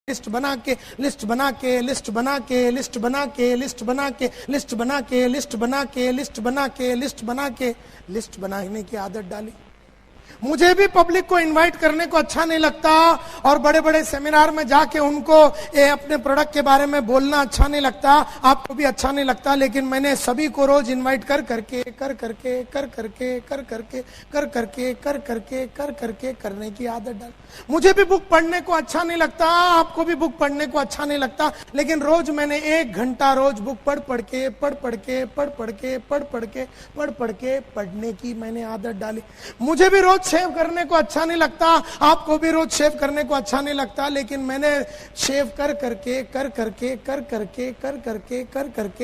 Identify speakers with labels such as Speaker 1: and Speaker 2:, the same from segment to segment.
Speaker 1: List बना के list बना के लिस्ट बना के लिस्ट बना के लिस्ट बना के लिस्ट बना के लिस्ट बना के लिस्ट बना के लिस्ट बना के लिस्ट बनाने की आदत डाली। मुझे भी पब्लिक को इनवाइट करने को अच्छा नहीं लगता और बड़े बड़े सेमिनार में जाके उनको अपने प्रोडक्ट के बारे में बोलना अच्छा नहीं लगता, आपको भी अच्छा नहीं लगता, लेकिन मैंने सभी को रोज इनवाइट कर करके करने की आदत डाल। मुझे भी बुक पढ़ने को अच्छा नहीं लगता, आपको भी बुक पढ़ने को अच्छा नहीं लगता, लेकिन रोज मैंने 1 घंटा रोज बुक पढ़ के पढ़ने की मैंने आदत डाली। मुझे भी रोज शेव करने को अच्छा नहीं लगता, आपको भी रोज शेव करने को अच्छा नहीं लगता, लेकिन मैंने शेव कर करके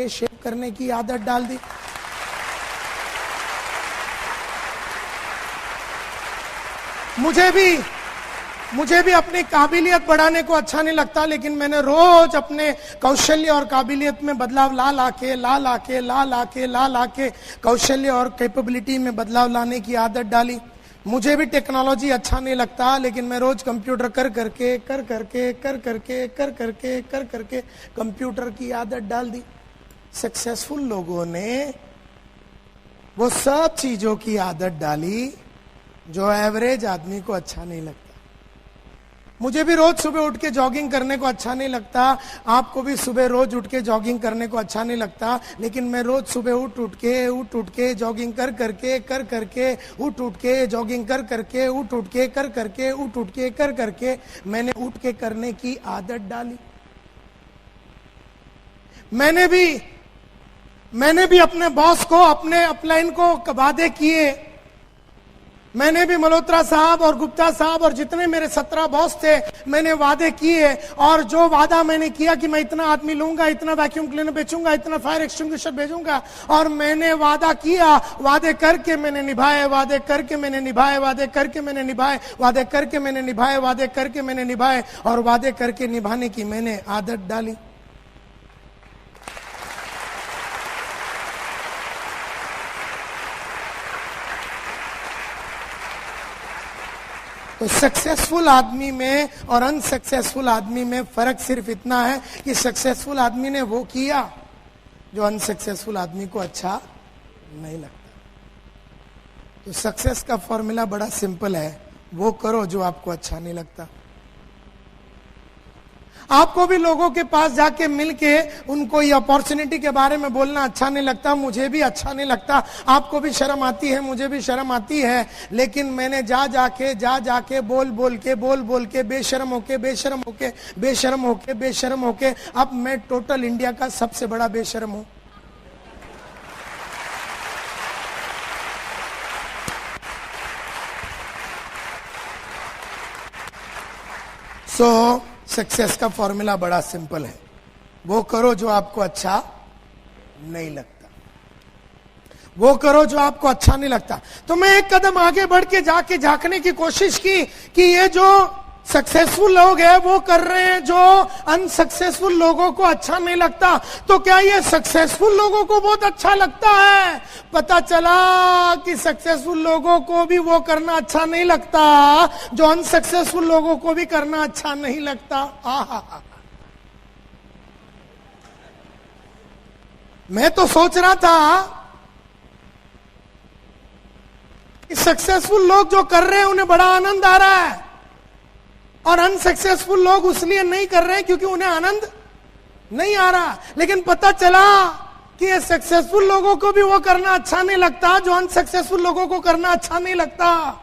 Speaker 1: शेव करने की आदत डाल दी। मुझे भी अपनी काबिलियत बढ़ाने को अच्छा नहीं लगता, लेकिन मैंने रोज अपने कौशल्य और काबिलियत में बदलाव ला के कौशल्य और कैपेबिलिटी में बदलाव लाने की आदत डाली। मुझे भी टेक्नोलॉजी अच्छा नहीं लगता, लेकिन मैं रोज कंप्यूटर कर करके कंप्यूटर की आदत डाल दी। सक्सेसफुल लोगों ने वो सब चीजों की आदत डाली जो एवरेज आदमी को अच्छा नहीं लगता। मुझे भी रोज सुबह उठ के जॉगिंग करने को अच्छा नहीं लगता, आपको भी सुबह रोज उठ के जॉगिंग करने को अच्छा नहीं लगता, लेकिन मैं रोज सुबह उठ के जॉगिंग कर करके जॉगिंग कर करके मैंने उठ के करने की आदत डाली। मैंने भी अपने बॉस को, अपने अपलाइन को वादे किए। मैंने भी मल्होत्रा साहब और गुप्ता साहब और जितने मेरे 17 बॉस थे, मैंने वादे किए, और जो वादा मैंने किया कि मैं इतना आदमी लूंगा, इतना वैक्यूम क्लीनर बेचूंगा, इतना फायर एक्सटिंग्विशर भेजूंगा, और मैंने वादा किया, वादे करके मैंने निभाए, और वादे करके निभाने की मैंने आदत डाली। तो सक्सेसफुल आदमी में और अनसक्सेसफुल आदमी में फर्क सिर्फ इतना है कि सक्सेसफुल आदमी ने वो किया जो अनसक्सेसफुल आदमी को अच्छा नहीं लगता। तो सक्सेस का फॉर्मूला बड़ा सिंपल है, वो करो जो आपको अच्छा नहीं लगता। आपको भी लोगों के पास जाके मिलके उनको ये अपॉर्चुनिटी के बारे में बोलना अच्छा नहीं लगता, मुझे भी अच्छा नहीं लगता, आपको भी शर्म आती है, मुझे भी शर्म आती है, लेकिन मैंने जा जाके बोल के बेशर्म होके अब मैं टोटल इंडिया का सबसे बड़ा बेशर्म हूं। सक्सेस का फॉर्मूला बड़ा सिंपल है, वो करो जो आपको अच्छा नहीं लगता, वो करो जो आपको अच्छा नहीं लगता। तो मैं एक कदम आगे बढ़ के जाके झांकने की कोशिश की कि ये जो सक्सेसफुल लोग हैं वो कर रहे हैं जो अनसक्सेसफुल लोगों को अच्छा नहीं लगता, तो क्या ये सक्सेसफुल लोगों को बहुत अच्छा लगता है? पता चला कि सक्सेसफुल लोगों को भी वो करना अच्छा नहीं लगता जो अनसक्सेसफुल लोगों को भी करना अच्छा नहीं लगता। मैं तो सोच रहा था कि सक्सेसफुल लोग जो कर रहे हैं उन्हें बड़ा आनंद आ रहा है, और अनसक्सेसफुल लोग उसलिए नहीं कर रहे हैं क्योंकि उन्हें आनंद नहीं आ रहा। लेकिन पता चला कि ये सक्सेसफुल लोगों को भी वो करना अच्छा नहीं लगता जो अनसक्सेसफुल लोगों को करना अच्छा नहीं लगता।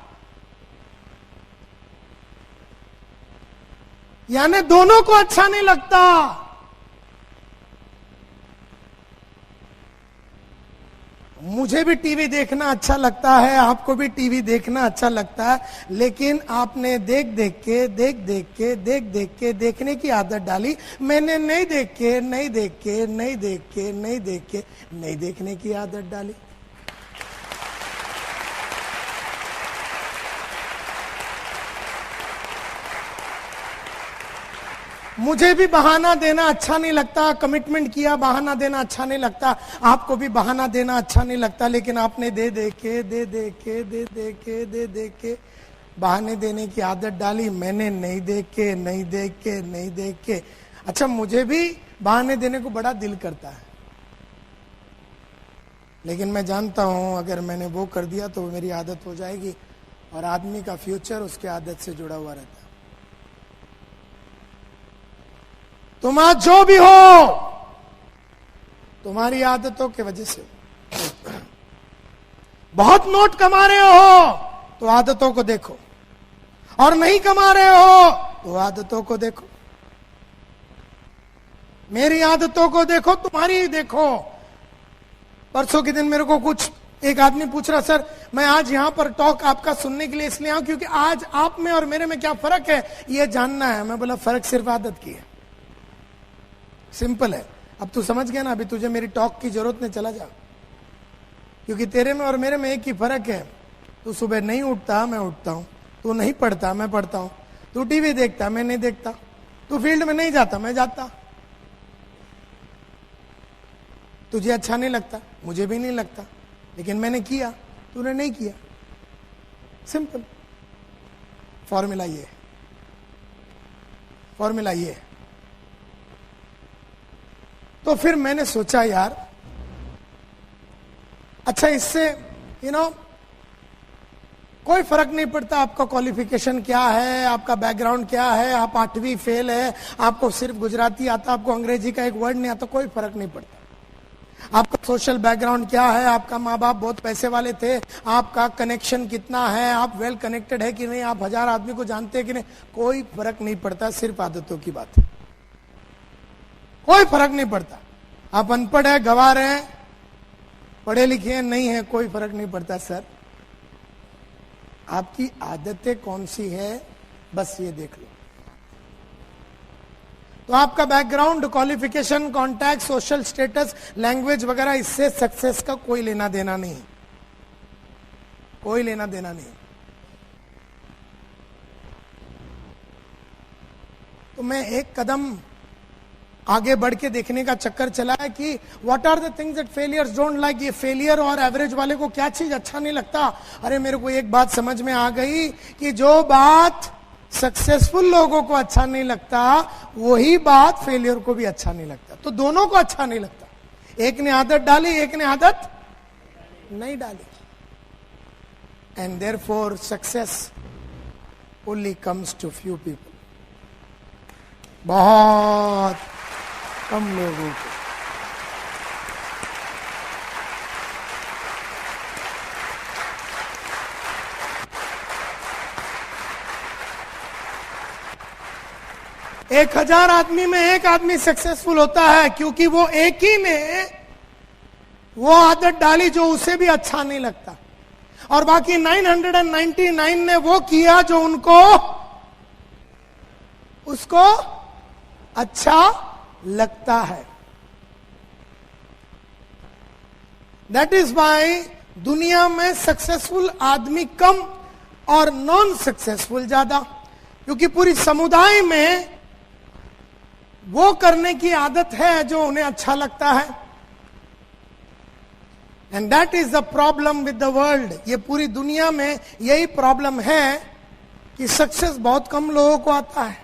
Speaker 1: यानी दोनों को अच्छा नहीं लगता। मुझे भी टीवी देखना अच्छा लगता है, आपको भी टीवी देखना अच्छा लगता है, लेकिन आपने देख देख के देखने की आदत डाली, मैंने नहीं देखने की आदत डाली। मुझे भी बहाना देना अच्छा नहीं लगता, कमिटमेंट किया बहाना देना अच्छा नहीं लगता, आपको भी बहाना देना अच्छा नहीं लगता, लेकिन आपने दे दे के बहाने देने की आदत डाली मैंने, नहीं देख के, नहीं देख के, नहीं देख के। अच्छा, मुझे भी बहाने देने को बड़ा दिल करता है, लेकिन मैं जानता हूं अगर मैंने वो कर दिया तो मेरी आदत हो जाएगी, और आदमी का फ्यूचर उसके आदत से जुड़ा हुआ रहता है। तुम आज जो भी हो तुम्हारी आदतों की वजह से। बहुत नोट कमा रहे हो तो आदतों को देखो, और नहीं कमा रहे हो तो आदतों को देखो। मेरी आदतों को देखो, तुम्हारी ही देखो। परसों के दिन मेरे को एक आदमी पूछ रहा, सर मैं आज यहां पर टॉक आपका सुनने के लिए इसलिए आऊं क्योंकि आज आप में और मेरे में क्या फर्क है ये जानना है। मैं बोला फर्क सिर्फ आदत की है, सिंपल है। अब तू समझ गया ना, अभी तुझे मेरी टॉक की जरूरत नहीं, चला जा। क्योंकि तेरे में और मेरे में एक ही फर्क है, तू सुबह नहीं उठता, मैं उठता हूं। तू नहीं पढ़ता, मैं पढ़ता हूं। तू टीवी देखता, मैं नहीं देखता। तू फील्ड में नहीं जाता, मैं जाता। तुझे अच्छा नहीं लगता, मुझे भी नहीं लगता, लेकिन मैंने किया, तूने नहीं किया। सिंपल फॉर्मूला ये है, फॉर्मूला ये है। तो फिर मैंने सोचा यार, अच्छा इससे कोई फर्क नहीं पड़ता आपका क्वालिफिकेशन क्या है, आपका बैकग्राउंड क्या है, आप 8वीं फेल है, आपको सिर्फ गुजराती आता, आपको अंग्रेजी का एक वर्ड नहीं आता, कोई फर्क नहीं पड़ता। आपका सोशल बैकग्राउंड क्या है, आपका माँ बाप बहुत पैसे वाले थे, आपका कनेक्शन कितना है, आप वेल कनेक्टेड है कि नहीं, आप 1000 आदमी को जानते हैं कि नहीं, कोई फर्क नहीं पड़ता। सिर्फ आदतों की बात है, कोई फर्क नहीं पड़ता। आप अनपढ़ है, गंवार हैं, पढ़े लिखे हैं, नहीं है, कोई फर्क नहीं पड़ता। सर आपकी आदतें कौन सी है, बस ये देख लो। तो आपका background, qualification, contact, social status, language वगैरह, इससे सक्सेस का कोई लेना देना नहीं, कोई लेना देना नहीं। तो मैं एक कदम आगे बढ़ के देखने का चक्कर चला है कि what are the things that failures don't like. ये फेलियर और एवरेज वाले को क्या चीज अच्छा नहीं लगता। अरे मेरे को एक बात समझ में आ गई कि जो बात सक्सेसफुल लोगों को अच्छा नहीं लगता वही बात फेलियर को भी अच्छा नहीं लगता। तो दोनों को अच्छा नहीं लगता। एक ने आदत डाली, एक ने आदत नहीं डाली। And therefore success only comes to few people, बहुत कम लोगों को। एक 1000 आदमी में एक आदमी सक्सेसफुल होता है क्योंकि वो एक ही ने वो आदत डाली जो उसे भी अच्छा नहीं लगता, और बाकी 999 ने वो किया जो उसको अच्छा लगता है। दैट इज वाई दुनिया में सक्सेसफुल आदमी कम और नॉन सक्सेसफुल ज्यादा, क्योंकि पूरी समुदाय में वो करने की आदत है जो उन्हें अच्छा लगता है। And that is the problem with the world. ये पूरी दुनिया में यही प्रॉब्लम है कि सक्सेस बहुत कम लोगों को आता है,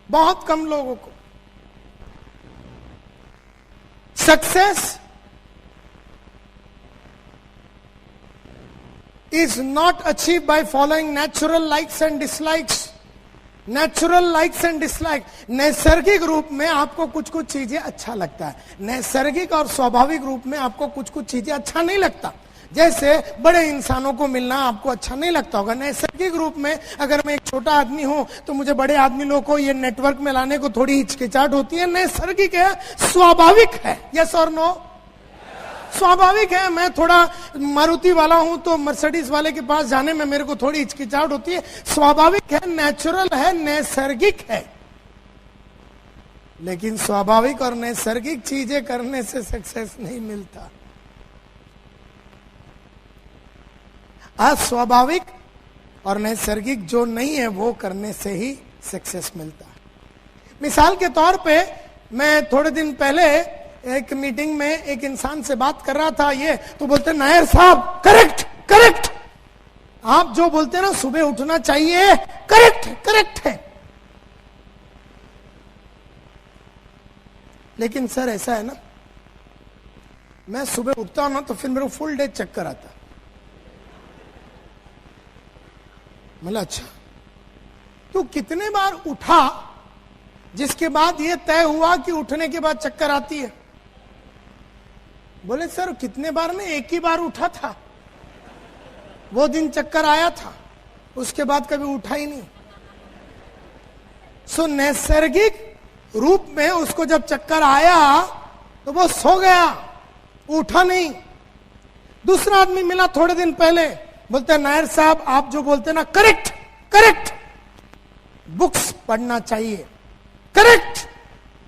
Speaker 1: बहुत कम लोगों को। Success is not achieved by following natural likes and dislikes. Natural likes and dislikes, नैसर्गिक रूप में आपको कुछ कुछ चीजें अच्छा लगता है, नैसर्गिक और स्वाभाविक रूप में आपको कुछ कुछ चीजें अच्छा नहीं लगता। जैसे बड़े इंसानों को मिलना आपको अच्छा नहीं लगता होगा। नैसर्गिक रूप में अगर मैं एक छोटा आदमी हूं तो मुझे बड़े आदमी लोगों को ये नेटवर्क में लाने को थोड़ी हिचकिचाहट होती है। नैसर्गिक है, स्वाभाविक है। यस और नो? स्वाभाविक है। मैं थोड़ा मारुति वाला हूं तो मर्सिडीज वाले के पास जाने में मेरे को थोड़ी हिचकिचाहट होती है। स्वाभाविक है, नेचुरल है, नैसर्गिक है। लेकिन स्वाभाविक और नैसर्गिक चीजें करने से सक्सेस नहीं मिलता। अस्वाभाविक और नैसर्गिक जो नहीं है वो करने से ही सक्सेस मिलता है। मिसाल के तौर पे मैं थोड़े दिन पहले एक मीटिंग में एक इंसान से बात कर रहा था, ये तो बोलते नायर साहब करेक्ट करेक्ट, आप जो बोलते हैं ना सुबह उठना चाहिए, करेक्ट करेक्ट है। लेकिन सर ऐसा है ना, मैं सुबह उठता हूं ना तो फिर मेरे को फुल डे चक्कर आता। मतलब अच्छा, तू कितने बार उठा जिसके बाद ये तय हुआ कि उठने के बाद चक्कर आती है? बोले सर कितने बार में, एक ही बार उठा था, वो दिन चक्कर आया था, उसके बाद कभी उठा ही नहीं। सो नैसर्गिक रूप में उसको जब चक्कर आया तो वो सो गया, उठा नहीं। दूसरा आदमी मिला थोड़े दिन पहले, बोलते हैं नायर साहब आप जो बोलते हैं ना करेक्ट करेक्ट, बुक्स पढ़ना चाहिए, correct,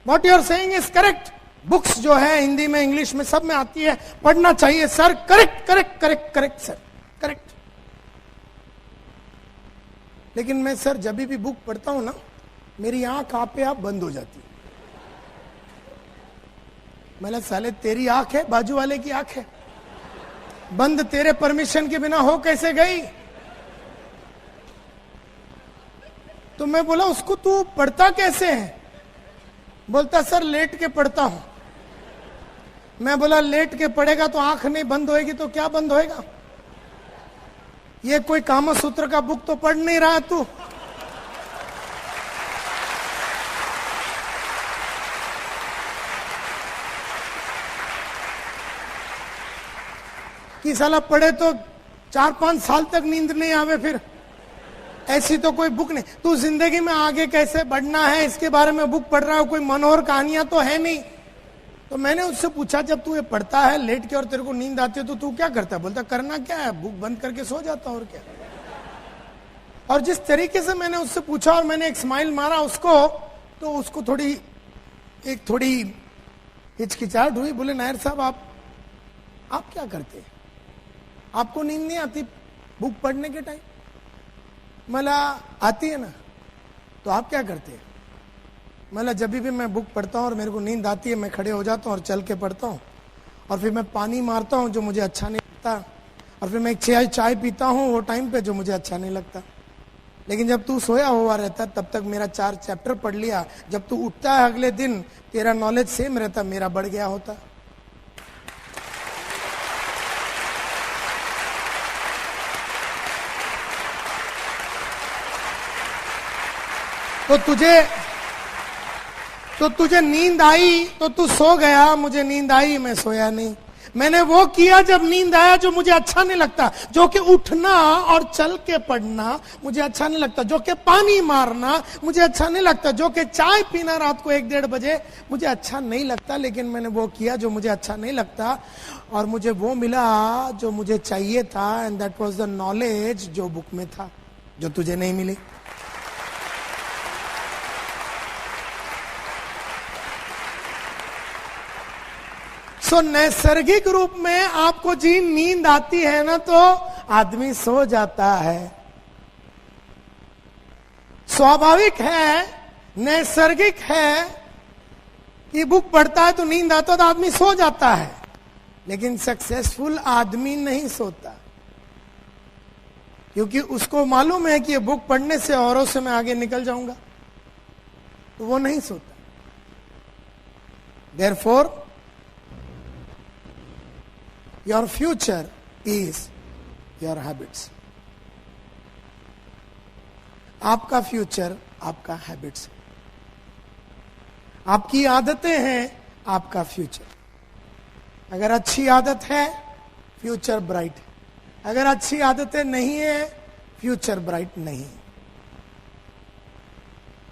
Speaker 1: what you are saying is correct, books जो है हिंदी में इंग्लिश में सब में आती है, पढ़ना चाहिए sir, correct correct correct correct sir correct. लेकिन मैं सर जब भी बुक पढ़ता हूं ना, मेरी आंख आपे आप बंद हो जाती है। मतलब साले तेरी आंख है, बाजू वाले की आंख है, बंद तेरे परमिशन के बिना हो कैसे गई? तो मैं बोला उसको तू पढ़ता कैसे है? बोलता सर लेट के पढ़ता हूं। मैं बोला लेट के पढ़ेगा तो आंख नहीं बंद होएगी तो क्या बंद होएगा? ये कोई कामसूत्र का बुक तो पढ़ नहीं रहा तू। कि साला पढ़े तो 4-5 साल तक नींद नहीं आवे, फिर ऐसी तो कोई बुक नहीं। तू जिंदगी में आगे कैसे बढ़ना है इसके बारे में बुक पढ़ रहा है, कोई मनोहर कहानियां तो है नहीं। तो मैंने उससे पूछा जब तू ये पढ़ता है लेट के और तेरे को नींद आती है तो तू क्या करता है? बोलता करना क्या है, बुक बंद करके सो जाता और क्या। और जिस तरीके से मैंने उससे पूछा और मैंने एक स्माइल मारा उसको, तो उसको थोड़ी हिचकिचाहट हुई। बोले नायर साहब आप क्या करते हैं, आपको नींद नहीं आती बुक पढ़ने के टाइम? मला आती है ना, तो आप क्या करते हैं? मतलब जब भी मैं बुक पढ़ता हूँ और मेरे को नींद आती है, मैं खड़े हो जाता हूँ और चल के पढ़ता हूँ, और फिर मैं पानी मारता हूँ जो मुझे अच्छा नहीं लगता, और फिर मैं एक चाय पीता हूँ वो टाइम पे जो मुझे अच्छा नहीं लगता। लेकिन जब तू सोया हुआ रहता तब तक मेरा 4 चैप्टर पढ़ लिया, जब तू उठता है अगले दिन तेरा नॉलेज सेम रहता, मेरा बढ़ गया होता। तो तुझे नींद आई तो तू सो गया, मुझे नींद आई मैं सोया नहीं। मैंने वो किया जब नींद आया जो मुझे अच्छा नहीं लगता, जो कि उठना और चल के पढ़ना मुझे अच्छा नहीं लगता, जो कि पानी मारना मुझे अच्छा नहीं लगता, जो कि चाय पीना रात को 1-1:30 बजे मुझे अच्छा नहीं लगता। लेकिन मैंने वो किया जो मुझे अच्छा नहीं लगता और मुझे वो मिला जो मुझे चाहिए था, and that was the knowledge जो बुक में था, जो तुझे नहीं मिली। सो नैसर्गिक रूप में आपको जी नींद आती है ना तो आदमी सो जाता है, स्वाभाविक है, नैसर्गिक है कि बुक पढ़ता है तो नींद आता है तो आदमी सो जाता है। लेकिन सक्सेसफुल आदमी नहीं सोता, क्योंकि उसको मालूम है कि ये बुक पढ़ने से औरों से मैं आगे निकल जाऊंगा, तो वो नहीं सोता। Therefore, your future is your habits. आपका फ्यूचर आपका हैबिट्स, आपकी आदतें हैं आपका फ्यूचर। अगर अच्छी आदत है फ्यूचर ब्राइट है, अगर अच्छी आदतें नहीं है फ्यूचर ब्राइट नहीं।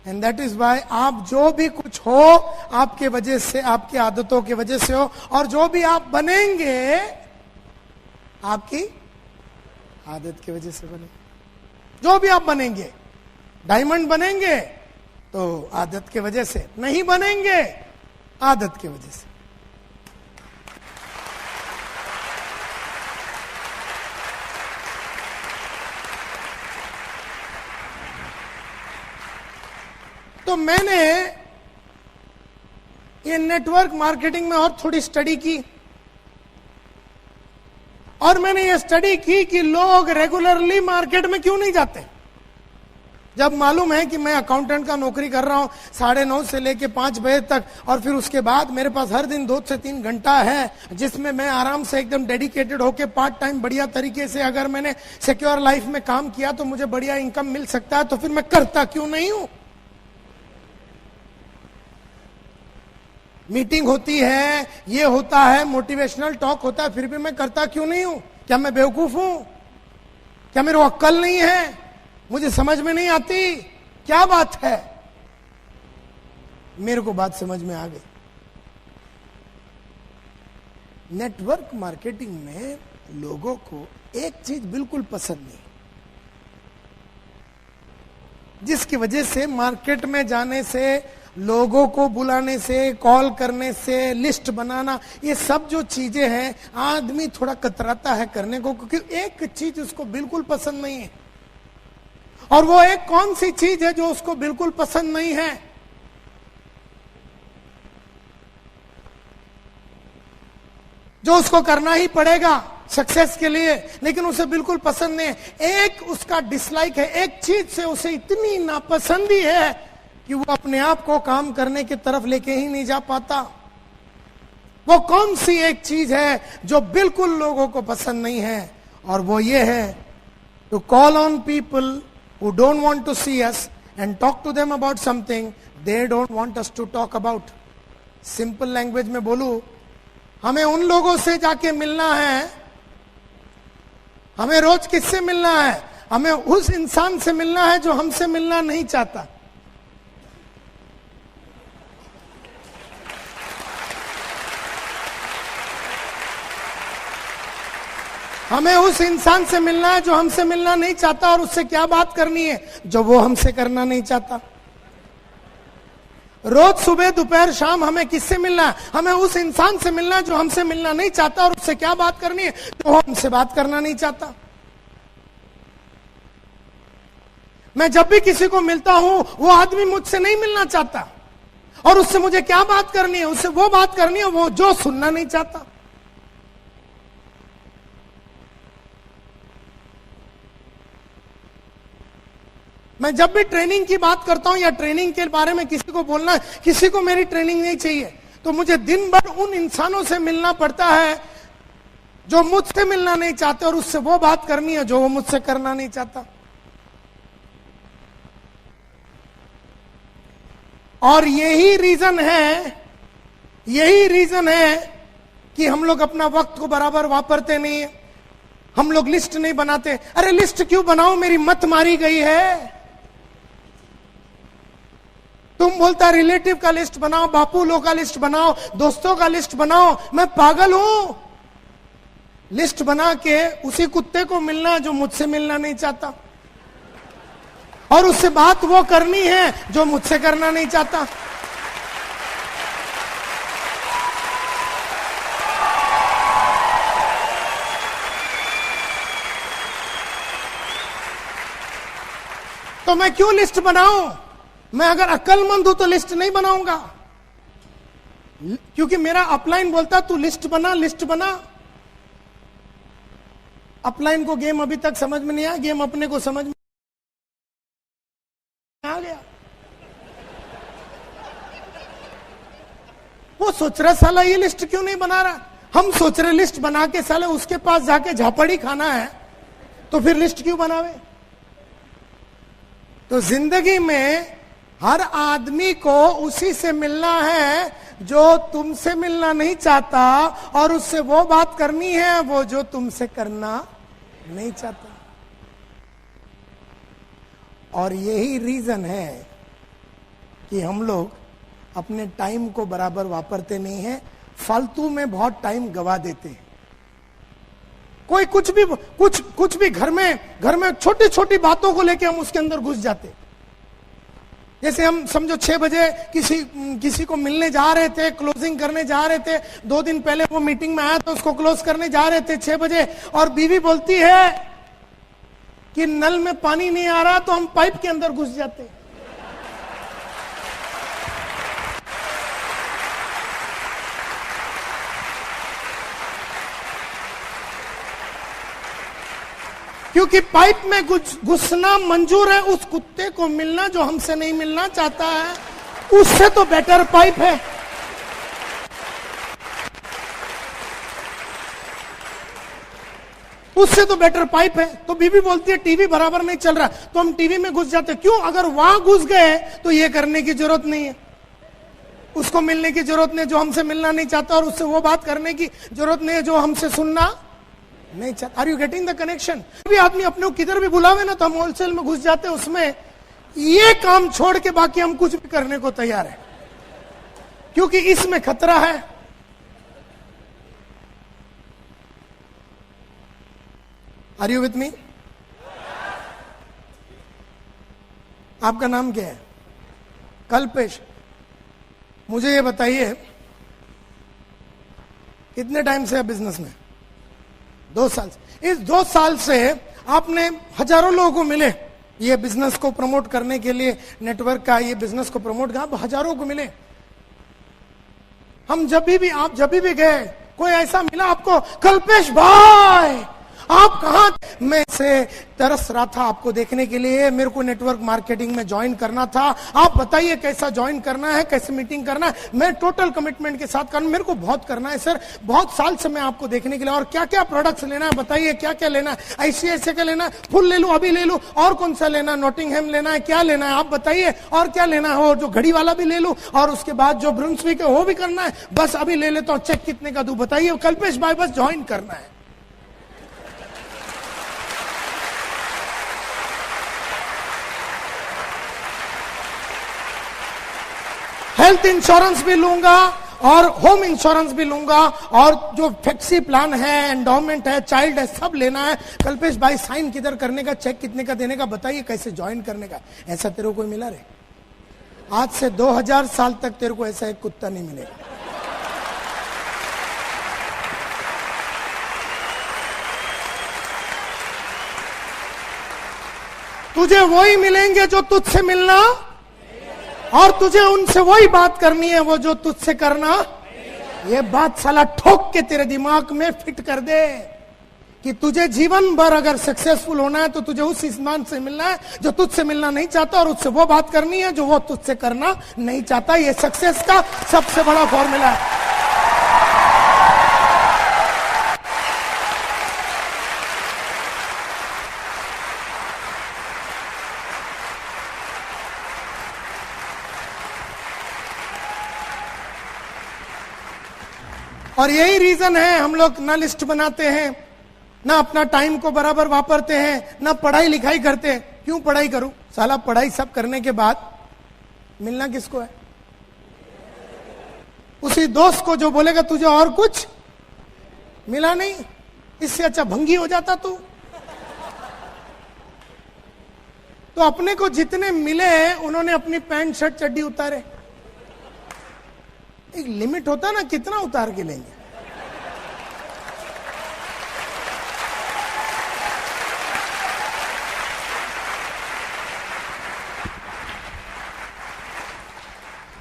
Speaker 1: एंड दैट इज वाई आप जो भी कुछ हो आपके वजह से, आपकी आदतों की वजह से हो, और जो भी आप बनेंगे आपकी आदत की वजह से बने। जो भी आप बनेंगे, डायमंड बनेंगे तो आदत की वजह से, नहीं बनेंगे आदत की वजह से। तो मैंने ये नेटवर्क मार्केटिंग में और थोड़ी स्टडी की, और मैंने ये स्टडी की कि लोग रेगुलरली मार्केट में क्यों नहीं जाते। जब मालूम है कि मैं अकाउंटेंट का नौकरी कर रहा हूं 9:30 से लेके 5 बजे तक, और फिर उसके बाद मेरे पास हर दिन 2 से 3 घंटा है जिसमें मैं आराम से एकदम डेडिकेटेड होके पार्ट टाइम बढ़िया तरीके से अगर मैंने सिक्योर लाइफ में काम किया तो मुझे बढ़िया इनकम मिल सकता है, तो फिर मैं करता क्यों नहीं हूं। मीटिंग होती है, ये होता है, मोटिवेशनल टॉक होता है, फिर भी मैं करता क्यों नहीं हूं। क्या मैं बेवकूफ हूं? क्या मेरे को अक्ल नहीं है? मुझे समझ में नहीं आती? क्या बात है? मेरे को बात समझ में आ गई। नेटवर्क मार्केटिंग में लोगों को एक चीज बिल्कुल पसंद नहीं, जिसकी वजह से मार्केट में जाने से, लोगों को बुलाने से, कॉल करने से, लिस्ट बनाना, ये सब जो चीजें हैं आदमी थोड़ा कतराता है करने को, क्योंकि एक चीज उसको बिल्कुल पसंद नहीं है। और वो एक कौन सी चीज है जो उसको बिल्कुल पसंद नहीं है? जो उसको करना ही पड़ेगा सक्सेस के लिए, लेकिन उसे बिल्कुल पसंद नहीं है। एक उसका डिसलाइक है, एक चीज से उसे इतनी नापसंदी है कि वो अपने आप को काम करने की तरफ लेके ही नहीं जा पाता। वो कौन सी एक चीज है जो बिल्कुल लोगों को पसंद नहीं है? और वो ये है, to call on people who don't want to see us and talk to them about something they don't want us to talk about. Simple language में बोलूं, हमें उन लोगों से जाके मिलना है। हमें रोज किससे मिलना है? हमें उस इंसान से मिलना है जो हमसे मिलना नहीं चाहता। हमें उस इंसान से मिलना है जो हमसे मिलना नहीं चाहता, और उससे क्या बात करनी है? जो वो हमसे करना नहीं चाहता। रोज सुबह दोपहर शाम हमें किससे मिलना है? हमें उस इंसान से मिलना है जो हमसे मिलना नहीं चाहता, और उससे क्या बात करनी है? जो वो हमसे बात करना नहीं चाहता। मैं जब भी किसी को मिलता हूं वो आदमी मुझसे नहीं मिलना चाहता, और उससे मुझे क्या बात करनी है? उससे वो बात करनी है वो जो सुनना नहीं चाहता। मैं जब भी ट्रेनिंग की बात करता हूं या ट्रेनिंग के बारे में किसी को बोलना है, किसी को मेरी ट्रेनिंग नहीं चाहिए, तो मुझे दिन भर उन इंसानों से मिलना पड़ता है जो मुझसे मिलना नहीं चाहते, और उससे वो बात करनी है जो वो मुझसे करना नहीं चाहता। और यही रीजन है कि हम लोग अपना वक्त को बराबर वापरते नहीं है। हम लोग लिस्ट नहीं बनाते। अरे लिस्ट क्यों बनाओ? मेरी मत मारी गई है। तुम बोलता रिलेटिव का लिस्ट बनाओ, बापू लोग का लिस्ट बनाओ, दोस्तों का लिस्ट बनाओ। मैं पागल हूं? लिस्ट बना के उसी कुत्ते को मिलना जो मुझसे मिलना नहीं चाहता, और उससे बात वो करनी है जो मुझसे करना नहीं चाहता। तो मैं क्यों लिस्ट बनाऊं? मैं अगर अक्लमंद हूं तो लिस्ट नहीं बनाऊंगा, क्योंकि मेरा अपलाइन बोलता तू लिस्ट बना, लिस्ट बना। अपलाइन को गेम अभी तक समझ में नहीं आया, गेम अपने को समझ में आ गया। वो सोच रहा साला ये लिस्ट क्यों नहीं बना रहा। हम सोच रहे लिस्ट बना के साले उसके पास जाके झापड़ी खाना है, तो फिर लिस्ट क्यों बनावे। तो जिंदगी में हर आदमी को उसी से मिलना है जो तुमसे मिलना नहीं चाहता, और उससे वो बात करनी है वो जो तुमसे करना नहीं चाहता। और यही रीजन है कि हम लोग अपने टाइम को बराबर वापरते नहीं हैं, फालतू में बहुत टाइम गवा देते हैं। कोई कुछ भी घर में छोटी छोटी बातों को लेके हम उसके अंदर घुस जाते। जैसे हम समझो 6 बजे किसी को मिलने जा रहे थे, क्लोजिंग करने जा रहे थे, 2 दिन पहले वो मीटिंग में आया तो उसको क्लोज करने जा रहे थे 6 बजे, और बीवी बोलती है कि नल में पानी नहीं आ रहा, तो हम पाइप के अंदर घुस जाते। क्योंकि पाइप में घुसना मंजूर है, उस कुत्ते को मिलना जो हमसे नहीं मिलना चाहता है, उससे तो बेटर पाइप है। उससे तो बेटर पाइप है। तो बीवी बोलती है टीवी बराबर नहीं चल रहा, तो हम टीवी में घुस जाते। क्यों? अगर वहां घुस गए तो ये करने की जरूरत नहीं है, उसको मिलने की जरूरत नहीं जो हमसे मिलना नहीं चाहता, और उससे वो बात करने की जरूरत नहीं है जो हमसे सुनना नहीं चाहता। Are you getting the connection? भी आदमी अपने को किधर भी बुलावे ना तो हम होलसेल में घुस जाते, उसमें ये काम छोड़ के बाकी हम कुछ भी करने को तैयार है, क्योंकि इसमें खतरा है। Are you with me? आपका नाम क्या है? कल्पेश। मुझे ये बताइए, कितने टाइम से है बिजनेस में? 2 साल से। इस 2 साल से आपने हजारों लोगों को मिले ये बिजनेस को प्रमोट करने के लिए, नेटवर्क का ये बिजनेस को प्रमोट कर, आप हजारों को मिले। हम जब भी आप जब भी गए, कोई ऐसा मिला आपको, कल्पेश भाई आप कहां? मैं से तरस रहा था आपको देखने के लिए, मेरे को नेटवर्क मार्केटिंग में ज्वाइन करना था, आप बताइए कैसा ज्वाइन करना है, कैसे मीटिंग करना है, मैं टोटल कमिटमेंट के साथ करना, मेरे को बहुत करना है सर, बहुत साल से मैं आपको देखने के लिए, और क्या क्या प्रोडक्ट्स लेना है बताइए, क्या क्या लेना है, ICICI का लेना है, फुल ले लूं, अभी ले लूं, और कौन सा लेना है, नॉटिंगहैम लेना है, क्या लेना है आप बताइए, और क्या लेना है, और जो घड़ी वाला भी ले लूं, और उसके बाद जो ब्रुंसविक है वो भी करना है, बस अभी ले लेता हूं, चेक कितने का दूं बताइए, कल्पेश भाई बस ज्वाइन करना है। हेल्थ इंश्योरेंस भी लूंगा और होम इंश्योरेंस भी लूंगा, और जो फ्लेक्सी प्लान है, एंडोमेंट है, चाइल्ड है, सब लेना है। कल्पेश भाई साइन किधर करने का, चेक कितने का देने का बताइए, कैसे ज्वाइन करने का। ऐसा तेरे को कोई मिला रे? आज से 2000 साल तक तेरे को ऐसा एक कुत्ता नहीं मिलेगा। तुझे वही मिलेंगे जो तुझसे मिलना, और तुझे उनसे वही बात करनी है वो जो तुझसे करना। ये बात साला ठोक के तेरे दिमाग में फिट कर दे कि तुझे जीवन भर अगर सक्सेसफुल होना है तो तुझे उस इंसान से मिलना है जो तुझसे मिलना नहीं चाहता, और उससे वो बात करनी है जो वो तुझसे करना नहीं चाहता। ये सक्सेस का सबसे बड़ा फॉर्मूला है। और यही रीजन है हम लोग ना लिस्ट बनाते हैं, ना अपना टाइम को बराबर वापरते हैं, ना पढ़ाई लिखाई करते हैं। क्यों पढ़ाई करूं? साला पढ़ाई सब करने के बाद मिलना किसको है? उसी दोस्त को जो बोलेगा तुझे और कुछ मिला नहीं, इससे अच्छा भंगी हो जाता तू। तो अपने को जितने मिले उन्होंने अपनी पैंट शर्ट चड्डी उतारे। एक लिमिट होता ना, कितना उतार के लेंगे।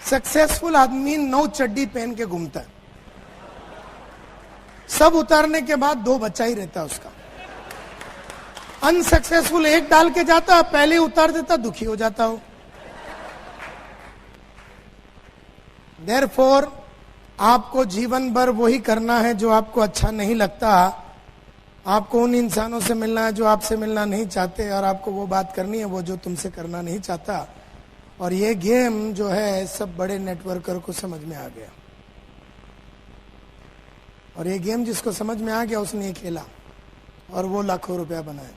Speaker 1: सक्सेसफुल आदमी 9 चड्डी पहन के घूमता है, सब उतारने के बाद 2 बचा ही रहता है उसका। अनसक्सेसफुल एक डाल के जाता, पहले उतार देता, दुखी हो जाता हो। Therefore, आपको जीवन भर वही करना है जो आपको अच्छा नहीं लगता। आपको उन इंसानों से मिलना है जो आपसे मिलना नहीं चाहते, और आपको वो बात करनी है वो जो तुमसे करना नहीं चाहता। और ये गेम जो है सब बड़े नेटवर्कर को समझ में आ गया, और ये गेम जिसको समझ में आ गया उसने ये खेला, और वो लाखों रुपया बनाए।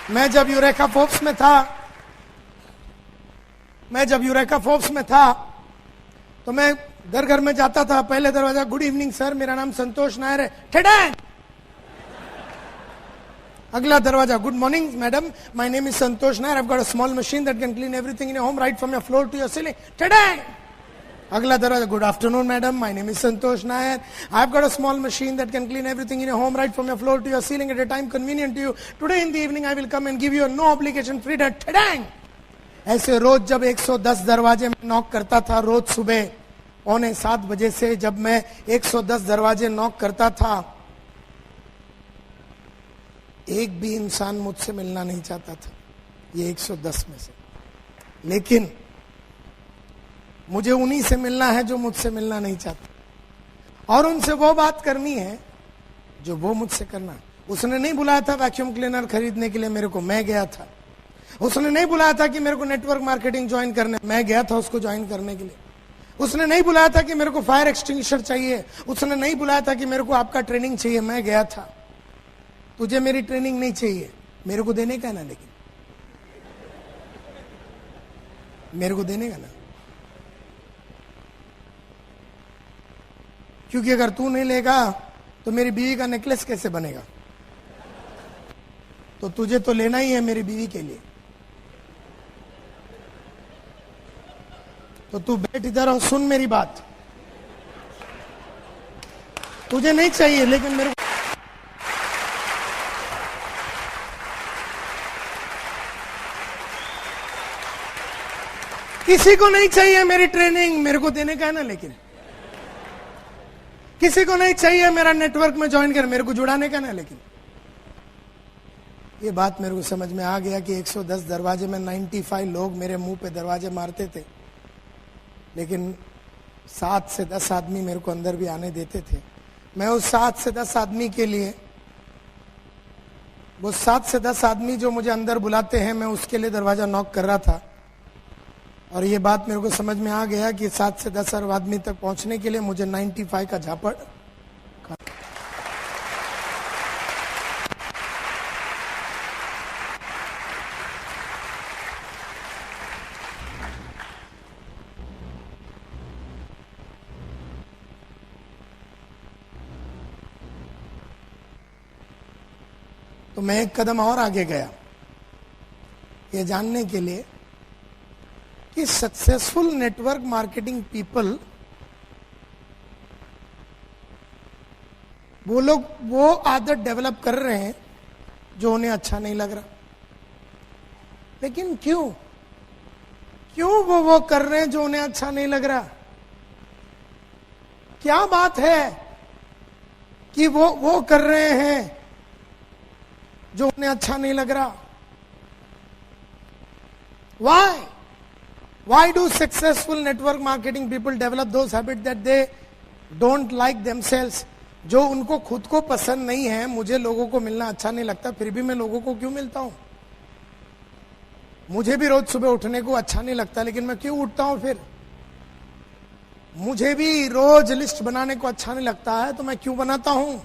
Speaker 1: मैं जब यूरेका फोर्ब्स में था तो मैं घर घर में जाता था। पहले दरवाजा, गुड इवनिंग सर, मेरा नाम संतोष नायर है, ठेडैंग। अगला दरवाजा, good morning madam, my name is Santosh Nair, I have got a small machine that can clean everything in your home right from your floor to your ceiling, ठेडैंग। अगला दरवाजा, good afternoon madam, my name is Santosh Nair, I have got a small machine that can clean everything in your home right from your floor to your ceiling at a time convenient to you, today in the evening I will come and give you no obligation free, ठेडैंग। ऐसे रोज जब 110 दरवाजे में knock करता था, रोज सुबह 6:45 बजे से जब मैं 110 दरवाजे नॉक करता था, एक भी इंसान मुझसे मिलना नहीं चाहता था, ये 110 में से। लेकिन मुझे उन्हीं से मिलना है जो मुझसे मिलना नहीं चाहते, और उनसे वो बात करनी है जो वो मुझसे करना है। उसने नहीं बुलाया था वैक्यूम क्लीनर खरीदने के लिए, मेरे को, मैं गया था। उसने नहीं बुलाया था कि मेरे को नेटवर्क मार्केटिंग ज्वाइन करने, मैं गया था उसको ज्वाइन करने के लिए। उसने नहीं बुलाया था कि मेरे को फायर एक्सटिंग्विशर चाहिए, उसने नहीं बुलाया था कि मेरे को आपका ट्रेनिंग चाहिए, मैं गया था। तुझे मेरी ट्रेनिंग नहीं चाहिए, मेरे को देने का ना, लेकिन मेरे को देने का ना, क्योंकि अगर तू नहीं लेगा तो मेरी बीवी का नेकलेस कैसे बनेगा? तो तुझे तो लेना ही है मेरी बीवी के लिए। तो तू बैठ इधर और सुन मेरी बात। तुझे नहीं चाहिए, लेकिन मेरे को किसी को नहीं चाहिए मेरी ट्रेनिंग, मेरे को देने का है ना, लेकिन किसी को नहीं चाहिए मेरा नेटवर्क में ज्वाइन कर, मेरे को जुड़ाने का ना। लेकिन ये बात मेरे को समझ में आ गया कि 110 दरवाजे में 95 लोग मेरे मुंह पे दरवाजे मारते थे, लेकिन 7 से 10 आदमी मेरे को अंदर भी आने देते थे। मैं उस 7 से 10 आदमी के लिए, वो 7 से 10 आदमी जो मुझे अंदर बुलाते हैं, मैं उसके लिए दरवाजा नॉक कर रहा था। और ये बात मेरे को समझ में आ गया कि 7 से 10 आदमी तक पहुंचने के लिए मुझे 95 का झापड़। तो मैं एक कदम और आगे गया, ये जानने के लिए कि सक्सेसफुल नेटवर्क मार्केटिंग पीपल, वो लोग वो आदत डेवलप कर रहे हैं जो उन्हें अच्छा नहीं लग रहा। लेकिन क्यों वो कर रहे हैं जो उन्हें अच्छा नहीं लग रहा? क्या बात है कि वो कर रहे हैं जो उन्हें अच्छा नहीं लग रहा? Why do successful network marketing people develop those habits that they don't like themselves? जो उनको खुद को पसंद नहीं है। मुझे लोगों को मिलना अच्छा नहीं लगता, फिर भी मैं लोगों को क्यों मिलता हूं? मुझे भी रोज सुबह उठने को अच्छा नहीं लगता, लेकिन मैं क्यों उठता हूं? फिर मुझे भी रोज लिस्ट बनाने को अच्छा नहीं लगता है, तो मैं क्यों बनाता हूं?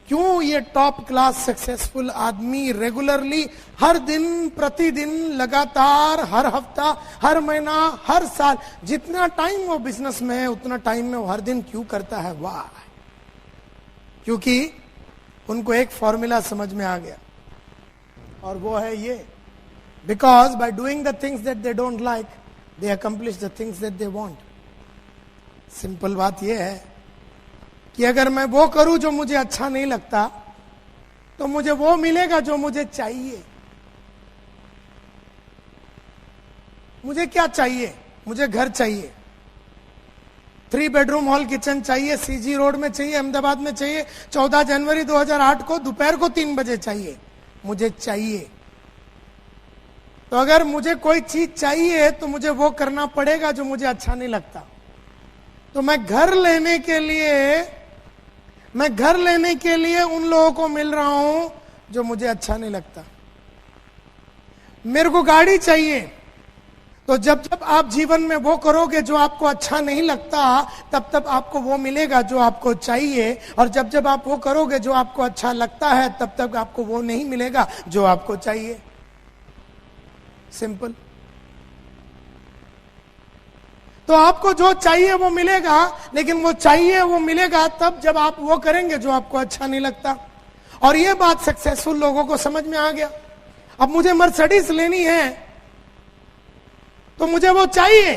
Speaker 1: क्यों ये टॉप क्लास सक्सेसफुल आदमी रेगुलरली, हर दिन, प्रतिदिन, लगातार, हर हफ्ता, हर महीना, हर साल, जितना टाइम वो बिजनेस में है उतना टाइम में वो हर दिन क्यों करता है? वाह! क्योंकि उनको एक फॉर्मूला समझ में आ गया, और वो है ये, because by doing the things that they don't like, they accomplish the things that they want. Simple बात ये है कि अगर मैं वो करूं जो मुझे अच्छा नहीं लगता, तो मुझे वो मिलेगा जो मुझे चाहिए। मुझे क्या चाहिए? मुझे घर चाहिए, 3 बेडरूम हॉल किचन चाहिए, सीजी रोड में चाहिए, अहमदाबाद में चाहिए, 14 जनवरी 2008 को दोपहर को 3 बजे चाहिए, मुझे चाहिए। तो अगर मुझे कोई चीज चाहिए तो मुझे वो करना पड़ेगा जो मुझे अच्छा नहीं लगता। तो मैं घर लेने के लिए उन लोगों को मिल रहा हूं जो मुझे अच्छा नहीं लगता। मेरे को गाड़ी चाहिए, तो जब जब आप जीवन में वो करोगे जो आपको अच्छा नहीं लगता, तब तब आपको वो मिलेगा जो आपको चाहिए, और जब जब आप वो करोगे जो आपको अच्छा लगता है, तब तक आपको वो नहीं मिलेगा जो आपको चाहिए। सिंपल। तो आपको जो चाहिए वो मिलेगा, लेकिन वो चाहिए वो मिलेगा तब जब आप वो करेंगे जो आपको अच्छा नहीं लगता। और ये बात सक्सेसफुल लोगों को समझ में आ गया। अब मुझे मर्सिडीज लेनी है तो मुझे वो चाहिए।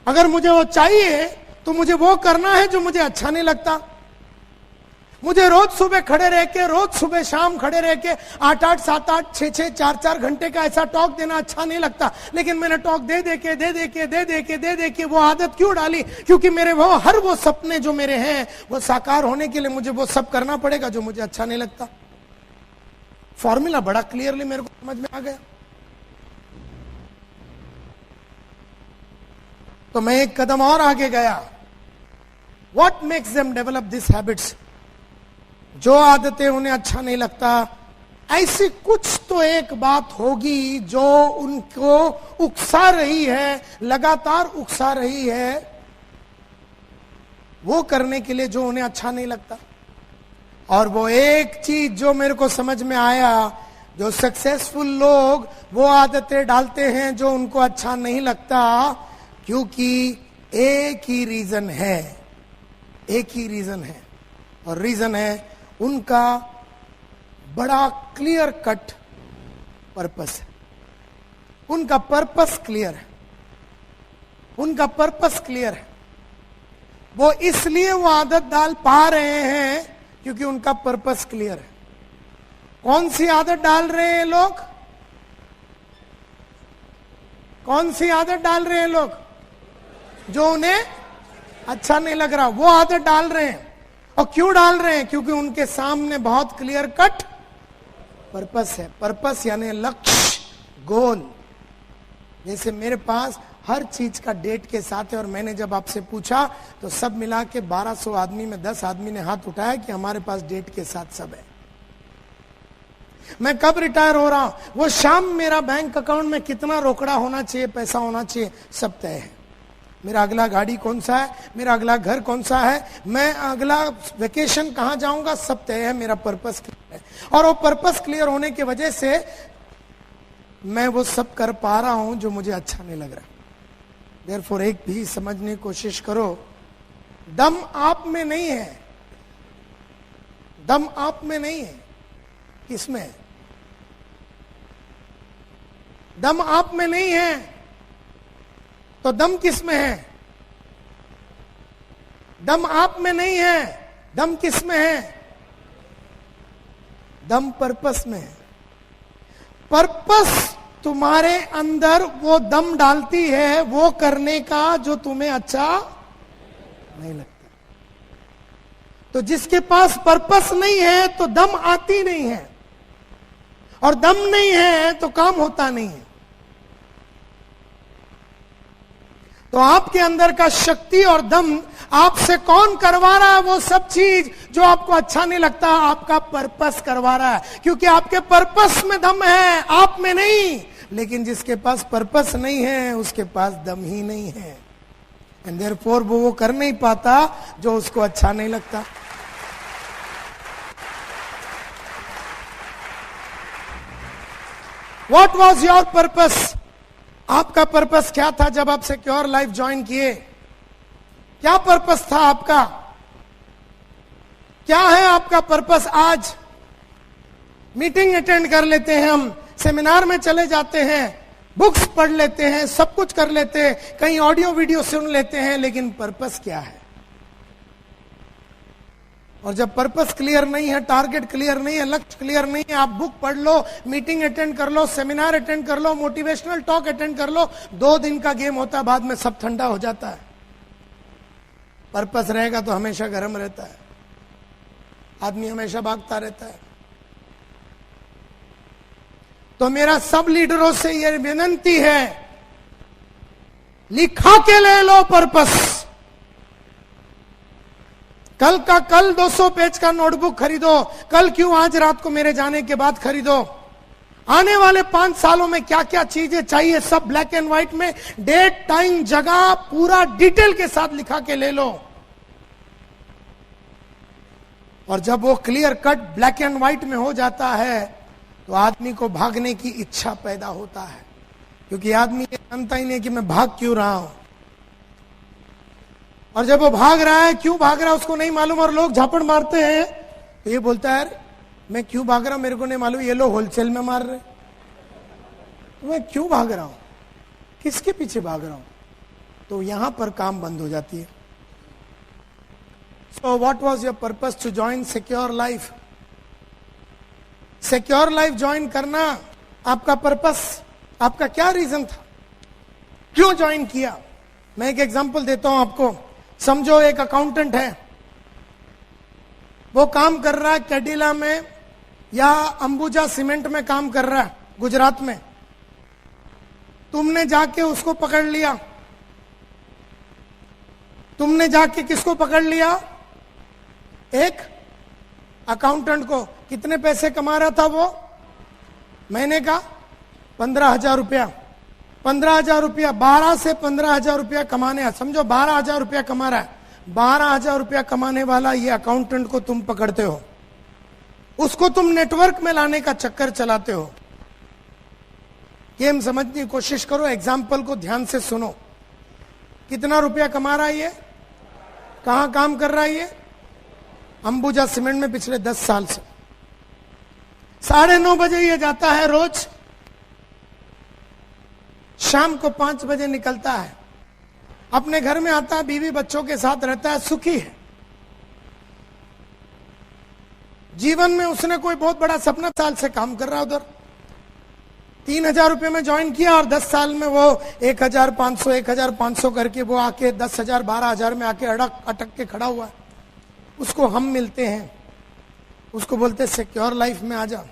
Speaker 1: अगर मुझे वो चाहिए तो मुझे वो करना है जो मुझे अच्छा नहीं लगता। मुझे रोज सुबह खड़े रह के, रोज सुबह शाम खड़े रह के 8-8, 7-8, 6-6, 4-4 घंटे का ऐसा टॉक देना अच्छा नहीं लगता। लेकिन मैंने टॉक दे दे के वो आदत क्यों डाली? क्योंकि मेरे वो सपने जो मेरे हैं वो साकार होने के लिए मुझे वो सब करना पड़ेगा जो मुझे अच्छा नहीं लगता। फॉर्मूला बड़ा क्लियरली मेरे को समझ में आ गया। तो मैं एक कदम और आगे गया। What makes them develop these habits? जो आदतें उन्हें अच्छा नहीं लगता, ऐसी कुछ तो एक बात होगी जो उनको उकसा रही है, लगातार उकसा रही है वो करने के लिए जो उन्हें अच्छा नहीं लगता। और वो एक चीज जो मेरे को समझ में आया, जो सक्सेसफुल लोग वो आदतें डालते हैं जो उनको अच्छा नहीं लगता, क्योंकि एक ही रीजन है, एक ही रीजन है। और रीजन है उनका बड़ा क्लियर कट पर्पस है। उनका पर्पस क्लियर है, उनका पर्पस क्लियर है। वो इसलिए वो आदत डाल पा रहे हैं क्योंकि उनका पर्पस क्लियर है। कौन सी आदत डाल रहे हैं लोग? कौन सी आदत डाल रहे हैं लोग? जो उन्हें अच्छा नहीं लग रहा वो आदत डाल रहे हैं। और क्यों डाल रहे हैं? क्योंकि उनके सामने बहुत क्लियर कट पर्पस है। पर्पस यानी लक्ष्य, गोल। जैसे मेरे पास हर चीज का डेट के साथ है। और मैंने जब आपसे पूछा तो सब मिला के 1200 आदमी में 10 आदमी ने हाथ उठाया कि हमारे पास डेट के साथ सब है। मैं कब रिटायर हो रहा हूं, वो शाम मेरा बैंक अकाउंट में कितना रोकड़ा होना चाहिए, पैसा होना चाहिए, सब तय है। मेरा अगला गाड़ी कौन सा है, मेरा अगला घर कौन सा है, मैं अगला वेकेशन कहां जाऊंगा, सब तय है। मेरा पर्पस क्लियर है। और वो पर्पस क्लियर होने की वजह से मैं वो सब कर पा रहा हूं जो मुझे अच्छा नहीं लग रहा। देयरफॉर एक भी समझने की कोशिश करो, दम आप में नहीं है। दम आप में नहीं है। किसमें है? दम आप में नहीं है तो दम किस में है? दम आप में नहीं है, दम किस में है? दम पर्पस में है। पर्पस तुम्हारे अंदर वो दम डालती है वो करने का जो तुम्हें अच्छा नहीं लगता। तो जिसके पास पर्पस नहीं है तो दम आती नहीं है, और दम नहीं है तो काम होता नहीं है। तो आपके अंदर का शक्ति और दम आपसे कौन करवा रहा है? वो सब चीज जो आपको अच्छा नहीं लगता, आपका पर्पस करवा रहा है। क्योंकि आपके पर्पस में दम है, आप में नहीं। लेकिन जिसके पास पर्पस नहीं है उसके पास दम ही नहीं है। एंड देयरफॉर वो कर नहीं पाता जो उसको अच्छा नहीं लगता। What was your purpose? आपका पर्पस क्या था जब आप सिक्योर लाइफ ज्वाइन किए? क्या पर्पस था आपका? क्या है आपका पर्पस? आज मीटिंग अटेंड कर लेते हैं, हम सेमिनार में चले जाते हैं, बुक्स पढ़ लेते हैं, सब कुछ कर लेते हैं, कहीं ऑडियो वीडियो सुन लेते हैं, लेकिन पर्पस क्या है? और जब पर्पस क्लियर नहीं है, टारगेट क्लियर नहीं है, लक्ष्य क्लियर नहीं है, आप बुक पढ़ लो, मीटिंग अटेंड कर लो, सेमिनार अटेंड कर लो, मोटिवेशनल टॉक अटेंड कर लो, 2 दिन का गेम होता है, बाद में सब ठंडा हो जाता है। पर्पस रहेगा तो हमेशा गर्म रहता है, आदमी हमेशा भागता रहता है। तो मेरा सब लीडरों से यह विनती है, लिखा के ले लो पर्पस। कल का कल 200 पेज का नोटबुक खरीदो। कल क्यों, आज रात को मेरे जाने के बाद खरीदो। आने वाले 5 सालों में क्या क्या चीजें चाहिए, सब ब्लैक एंड व्हाइट में, डेट, टाइम, जगह पूरा डिटेल के साथ लिखा के ले लो। और जब वो clear cut black and white में हो जाता है तो आदमी को भागने की इच्छा पैदा होता है। क्योंकि आदमी ये जानता ही नहीं कि मैं भाग क्यों रहा हूं। और जब वो भाग रहा है, क्यों भाग रहा है उसको नहीं मालूम, और लोग झापड़ मारते हैं तो ये बोलता है मैं क्यों भाग रहा हूं मेरे को नहीं मालूम, ये लोग होलसेल में मार रहे, तो मैं क्यों भाग रहा हूं, किसके पीछे भाग रहा हूं? तो यहां पर काम बंद हो जाती है। So what was your purpose to join Secure Life? Secure Life join करना आपका पर्पस, आपका क्या रीजन था, क्यों ज्वाइन किया? मैं एक एग्जांपल देता हूं आपको. समझो एक अकाउंटेंट है, वो काम कर रहा है कैडिला में या अंबुजा सीमेंट में काम कर रहा है गुजरात में. तुमने जाके उसको पकड़ लिया. तुमने जाके किसको पकड़ लिया? एक अकाउंटेंट को. कितने पैसे कमा रहा था वो? महीने का 15,000 रुपया. 15,000 रुपया, 12 से 15,000 रुपया कमाने, समझो 12,000 रुपया कमा रहा है. 12,000 रुपया कमाने वाला ये अकाउंटेंट को तुम पकड़ते हो, उसको तुम नेटवर्क में लाने का चक्कर चलाते हो. गेम समझने की कोशिश करो, एग्जाम्पल को ध्यान से सुनो. कितना रुपया कमा रहा है ये? कहां काम कर रहा है ये? अंबुजा सीमेंट में पिछले 10 साल से. 9:30 बजे ये जाता है रोज, शाम को 5 बजे निकलता है, अपने घर में आता है, बीवी बच्चों के साथ रहता है, सुखी है. जीवन में उसने कोई बहुत बड़ा सपना, साल से काम कर रहा है उधर. 3,000 रुपये में ज्वाइन किया और 10 साल में वो 1,500 करके वो आके 10,000 12,000 में आके अटक के खड़ा हुआ. उसको हम मिलते हैं, उसको बोलते सिक्योर लाइफ में आ जा.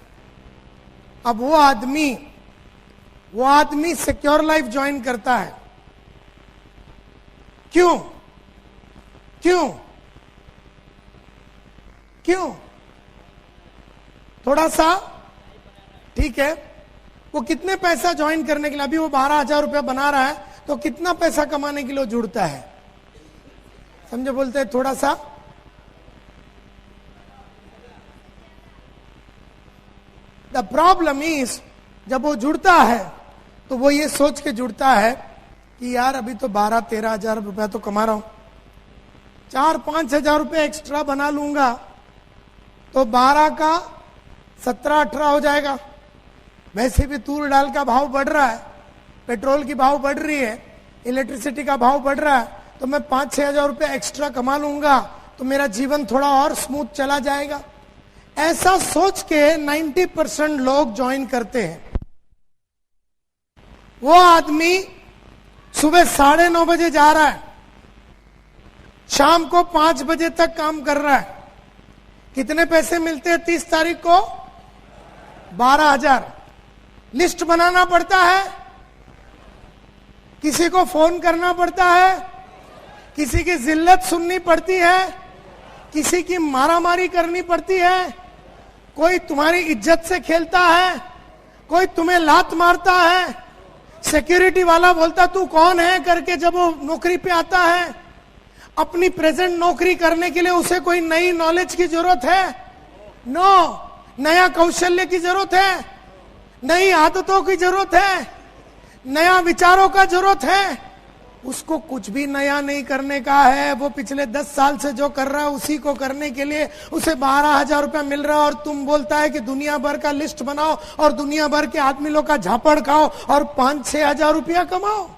Speaker 1: अब वो आदमी सिक्योर लाइफ ज्वाइन करता है. क्यों? क्यों? क्यों? थोड़ा सा ठीक है. वो कितने पैसा ज्वाइन करने के लिए, अभी वो 12,000 रुपया बना रहा है, तो कितना पैसा कमाने के लिए जुड़ता है? समझो, बोलते हैं थोड़ा सा. द प्रॉब्लम इज, जब वो जुड़ता है तो वो ये सोच के जुड़ता है कि यार अभी तो 12-13,000 रुपया तो कमा रहा हूं, 4-5,000 रुपया एक्स्ट्रा बना लूंगा तो 12 का 17-18 हो जाएगा. वैसे भी तूर दाल का भाव बढ़ रहा है, पेट्रोल की भाव बढ़ रही है, इलेक्ट्रिसिटी का भाव बढ़ रहा है, तो मैं 5-6,000 रुपया एक्स्ट्रा कमा लूंगा तो मेरा जीवन थोड़ा और स्मूथ चला जाएगा. ऐसा सोच के 90% लोग ज्वाइन करते हैं. वो आदमी सुबह 9:30 बजे जा रहा है, शाम को 5 बजे तक काम कर रहा है. कितने पैसे मिलते हैं 30 तारीख को? 12,000. लिस्ट बनाना पड़ता है, किसी को फोन करना पड़ता है, किसी की जिल्लत सुननी पड़ती है, किसी की मारामारी करनी पड़ती है, कोई तुम्हारी इज्जत से खेलता है, कोई तुम्हें लात मारता है, सिक्योरिटी वाला बोलता तू कौन है करके जब वो नौकरी पे आता है. अपनी प्रेजेंट नौकरी करने के लिए उसे कोई नई नॉलेज की जरूरत है? नो. नया कौशल्य की जरूरत है, नई आदतों की जरूरत है, नया विचारों का जरूरत है. उसको कुछ भी नया नहीं करने का है. वो पिछले 10 साल से जो कर रहा है उसी को करने के लिए उसे 12,000 रुपया मिल रहा है, और तुम बोलता है कि दुनिया भर का लिस्ट बनाओ और दुनिया भर के आदमी लोग का झापड़ खाओ और 5-6 हजार रुपया कमाओ.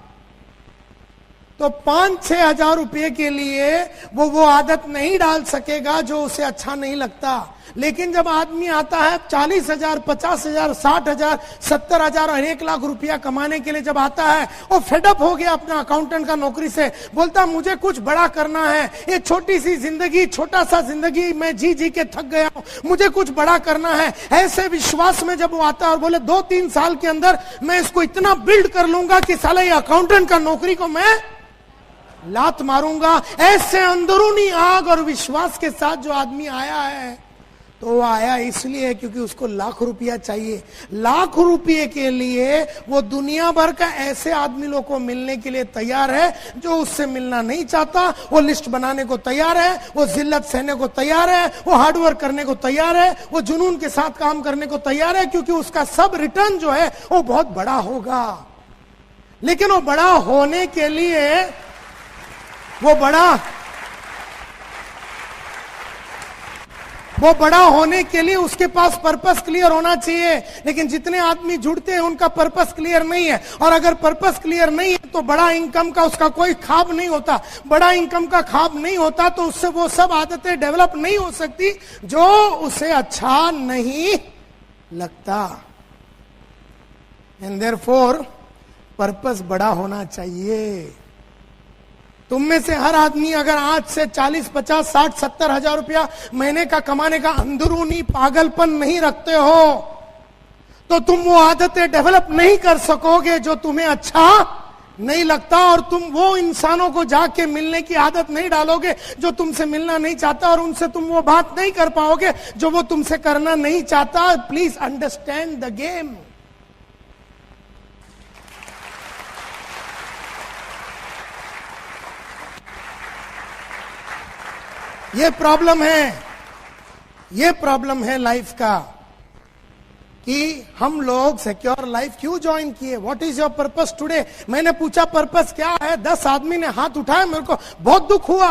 Speaker 1: तो 5-6 हजार रुपये के लिए वो आदत नहीं डाल सकेगा जो उसे अच्छा नहीं लगता. लेकिन जब आदमी आता है 40,000, 50,000, 60,000, 70,000 और 1 लाख रुपया कमाने के लिए जब आता है, वो फेडअप हो गया अपना अकाउंटेंट का नौकरी से, बोलता मुझे कुछ बड़ा करना है, ये छोटी सी जिंदगी, छोटा सा जिंदगी मैं जी के थक गया हूं, मुझे कुछ बड़ा करना है. ऐसे विश्वास में जब वो आता है और बोले 2-3 साल के अंदर मैं इसको इतना बिल्ड कर लूंगा कि साला ये अकाउंटेंट का नौकरी को मैं लात मारूंगा, ऐसे अंदरूनी आग और विश्वास के साथ जो आदमी आया है, तो वो आया इसलिए क्योंकि उसको लाख रुपया चाहिए. लाख रुपये के लिए वो दुनिया भर का ऐसे आदमी लोग को मिलने के लिए तैयार है जो उससे मिलना नहीं चाहता. वो लिस्ट बनाने को तैयार है, वो जिल्लत सहने को तैयार है, वो हार्डवर्क करने को तैयार है, वो जुनून के साथ काम करने को तैयार है, क्योंकि उसका सब रिटर्न जो है वो बहुत बड़ा होगा. लेकिन वो बड़ा होने के लिए वो बड़ा होने के लिए उसके पास पर्पस क्लियर होना चाहिए। लेकिन जितने आदमी जुड़ते हैं उनका पर्पस क्लियर नहीं है, और अगर पर्पस क्लियर नहीं है तो बड़ा इनकम का उसका कोई ख्वाब नहीं होता। बड़ा इनकम का ख्वाब नहीं होता तो उससे वो सब आदतें डेवलप नहीं हो सकती जो उसे अच्छा नहीं लगता। एंड देयरफॉर पर्पस बड़ा होना चाहिए। तुम में से हर आदमी अगर आज से 40, 50, 60, 70 हजार रुपया महीने का कमाने का अंदरूनी पागलपन नहीं रखते हो तो तुम वो आदतें डेवलप नहीं कर सकोगे जो तुम्हें अच्छा नहीं लगता, और तुम वो इंसानों को जाके मिलने की आदत नहीं डालोगे जो तुमसे मिलना नहीं चाहता, और उनसे तुम वो बात नहीं कर पाओगे जो वो तुमसे करना नहीं चाहता। Please understand the game. ये प्रॉब्लम है लाइफ का कि हम लोग सिक्योर लाइफ क्यों ज्वाइन किए। What is your purpose today? मैंने पूछा पर्पस क्या है, 10 आदमी ने हाथ उठाया, मेरे को बहुत दुख हुआ।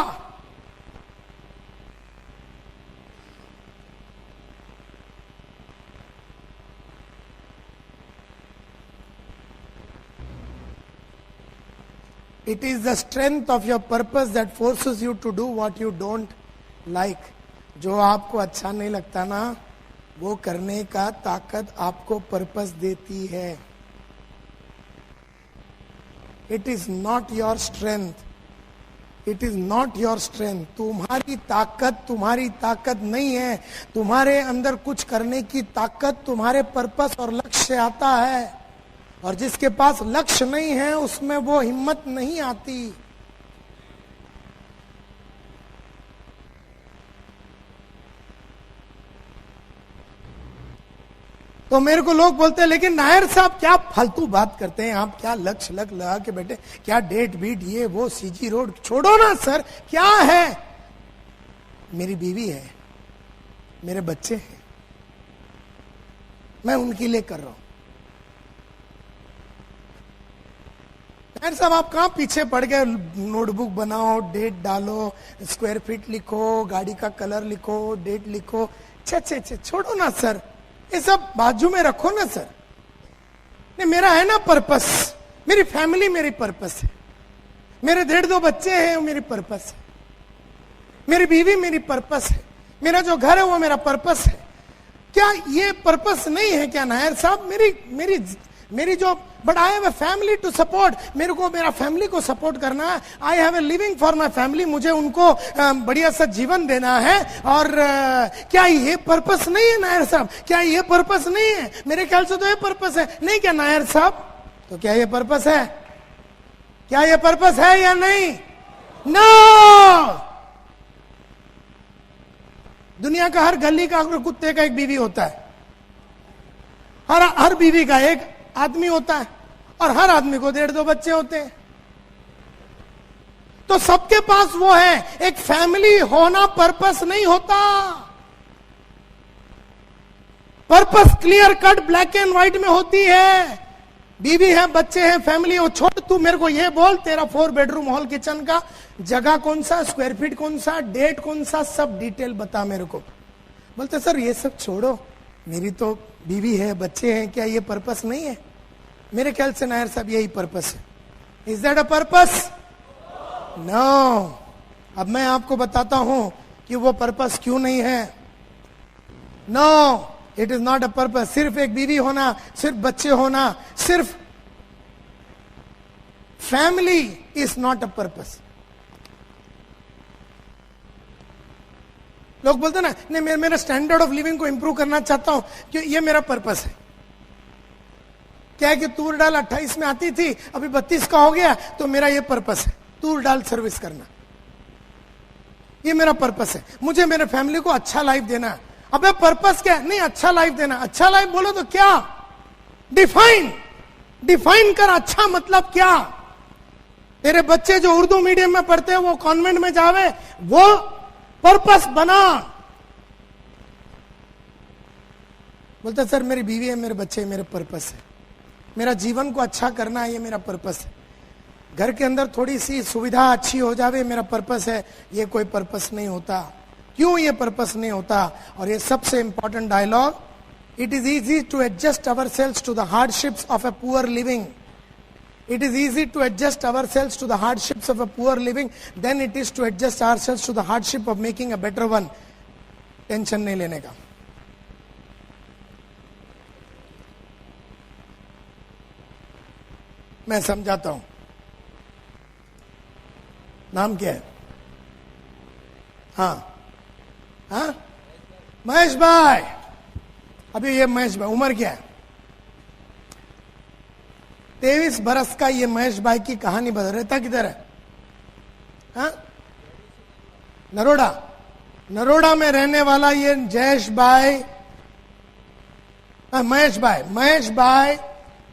Speaker 1: It is the strength of your purpose that forces you to do what you don't like. जो आपको अच्छा नहीं लगता ना, वो करने का ताकत आपको पर्पस देती है। It is not your strength. It is not your strength. तुम्हारी ताकत नहीं है। तुम्हारे अंदर कुछ करने की ताकत तुम्हारे पर्पस और लक्ष्य से आता है, और जिसके पास लक्ष्य नहीं है उसमें वो हिम्मत नहीं आती। तो मेरे को लोग बोलते हैं लेकिन नायर साहब क्या फालतू बात करते हैं आप, क्या लक्ष्य लगा के बैठे, क्या डेट बीट ये वो सीजी रोड, छोड़ो ना सर। क्या है? मेरी बीवी है, मेरे बच्चे हैं, मैं उनके लिए कर रहा हूं। नायर साहब आप कहां पीछे पड़ गए? नोटबुक बनाओ, डेट डालो, स्क्वायर फीट लिखो, गाड़ी का कलर लिखो, डेट लिखो। छे छोड़ो ना सर, ये सब बाजू में रखो ना सर। नहीं, मेरा है ना पर्पस, मेरी फैमिली मेरी पर्पस है, मेरे 1.5-2 बच्चे हैं वो मेरी पर्पस है, मेरी बीवी मेरी पर्पस है, मेरा जो घर है वो मेरा पर्पस है। क्या ये पर्पस नहीं है क्या नायर साहब? मेरी जो, but I have a family to support. मेरे को मेरा फैमिली को सपोर्ट करना है। I have a living for my family, मुझे उनको बढ़िया सा जीवन देना है। और क्या ये पर्पस नहीं है नायर साहब? क्या ये पर्पस नहीं है? मेरे ख्याल से तो ये पर्पस है। नहीं क्या नायर साहब? तो क्या ये पर्पस है? क्या ये पर्पस है या नहीं? नो। दुनिया का हर गली का कुत्ते का एक बीवी होता है, हर बीवी का एक आदमी होता है, और हर आदमी को 1.5-2 बच्चे होते हैं। तो सबके पास वो है। एक फैमिली होना पर्पस नहीं होता। Purpose clear cut black and white में होती है। बीवी है, बच्चे हैं, फैमिली हो। छोड़, तू मेरे को ये बोल, तेरा 4 बेडरूम हॉल किचन का जगह कौन सा, स्क्वायर फीट कौन सा, डेट कौन सा, सब डिटेल बता मेरे को। बोलते सर ये सब छोड़ो, मेरी तो बीवी है, बच्चे हैं, क्या ये पर्पस नहीं है? मेरे ख्याल से नायर साहब यही पर्पस है। Is that a purpose? No. अब मैं आपको बताता हूं कि वो पर्पस क्यों नहीं है। No, it is not a purpose. सिर्फ एक बीवी होना, सिर्फ बच्चे होना, सिर्फ family is not a purpose. लोग बोलते ना, नहीं मेरा स्टैंडर्ड ऑफ लिविंग को इंप्रूव करना चाहता हूं, क्यों? ये मेरा पर्पस है। क्या है कि तूर दाल 28 में आती थी, अभी 32 का हो गया, तो मेरा ये पर्पस है, तूर दाल सर्विस करना। ये मेरा पर्पस है। मुझे मेरे फैमिली को अच्छा लाइफ देना है। अबे पर्पस क्या है? नहीं, अच्छा लाइफ देना। अच्छा लाइफ बोलो तो क्या? डिफाइन कर। अच्छा मतलब क्या? तेरे बच्चे जो उर्दू मीडियम में पढ़ते हैं वो कॉन्वेंट में जावे, वो पर्पस बना। बोलते सर मेरी बीवी है, मेरे बच्चे, मेरे पर्पस है। मेरा जीवन को अच्छा करना है, ये मेरा पर्पस है। घर के अंदर थोड़ी सी सुविधा अच्छी हो जावे, मेरा पर्पस है। ये कोई पर्पस नहीं होता। क्यों ये पर्पस नहीं होता? और ये सबसे important dialogue, it is easy to adjust our selves to the hardships of a poor living. It is easy to adjust ourselves to the hardships of a poor living than it is to adjust ourselves to the hardship of making a better one. Tension नहीं लेने का. मैं समझाता हूं. नाम क्या है? हाँ, महेश भाई. अभी ये महेश भाई उम्र क्या है? 23 बरस का ये महेश भाई की कहानी बदल. रहता किधर है? हाँ, नरोड़ा में रहने वाला ये जयेश भाई, महेश भाई,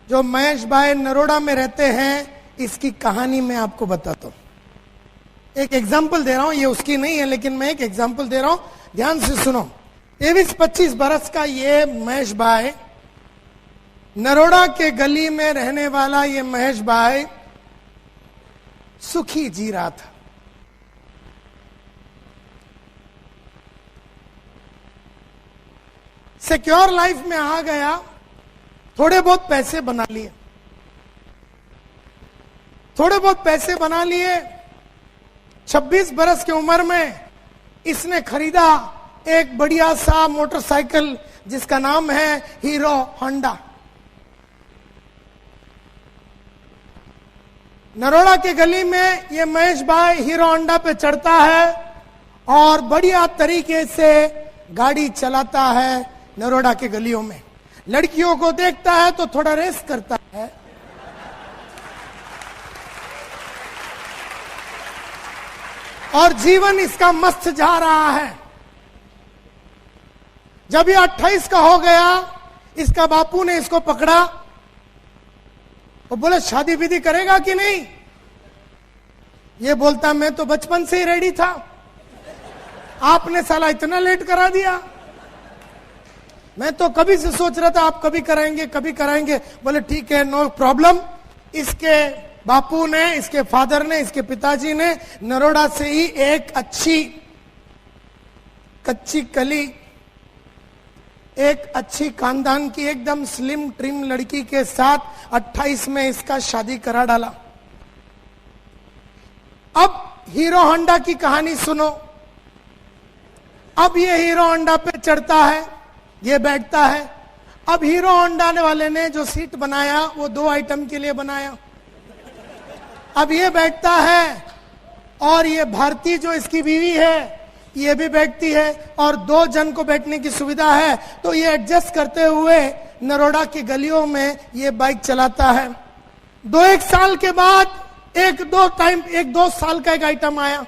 Speaker 1: जो महेश भाई नरोड़ा में रहते हैं, इसकी कहानी मैं आपको बताता हूं. एक एग्जाम्पल दे रहा हूं, ये उसकी नहीं है लेकिन मैं एक एग्जाम्पल दे रहा हूं, ध्यान से सुनो. 23-25 बरस का ये महेश भाई, नरोड़ा के गली में रहने वाला ये महेश भाई सुखी जी रहा था. सिक्योर लाइफ में आ गया, थोड़े बहुत पैसे बना लिए. 26 बरस की उम्र में इसने खरीदा एक बढ़िया सा मोटरसाइकिल जिसका नाम है हीरो होंडा. नरोड़ा के गली में ये महेश भाई हीरो होंडा पे चढ़ता है और बढ़िया तरीके से गाड़ी चलाता है. नरोड़ा के गलियों में लड़कियों को देखता है तो थोड़ा रेस करता है. और जीवन इसका मस्त जा रहा है. जब ये 28 का हो गया, इसका बापू ने इसको पकड़ा और बोले शादी विधि करेगा कि नहीं? ये बोलता मैं तो बचपन से ही रेडी था, आपने साला इतना लेट करा दिया. मैं तो कभी से सोच रहा था आप कभी कराएंगे. बोले ठीक है, नो प्रॉब्लम. इसके बापू ने, इसके फादर ने, इसके पिताजी ने नरोड़ा से ही एक अच्छी कच्ची कली, एक अच्छी खानदान की एकदम स्लिम ट्रिम लड़की के साथ 28 में इसका शादी करा डाला. अब हीरो होंडा की कहानी सुनो. अब ये हीरो होंडा पे चढ़ता है, ये बैठता है. अब हीरो होंडा वाले ने जो सीट बनाया वो 2 आइटम के लिए बनाया. अब ये बैठता है और ये भारती जो इसकी बीवी है ये भी बैठती है और 2 जन को बैठने की सुविधा है. तो ये एडजस्ट करते हुए नरोड़ा की गलियों में ये बाइक चलाता है. 2-1 साल के बाद एक दो साल का एक आइटम आया.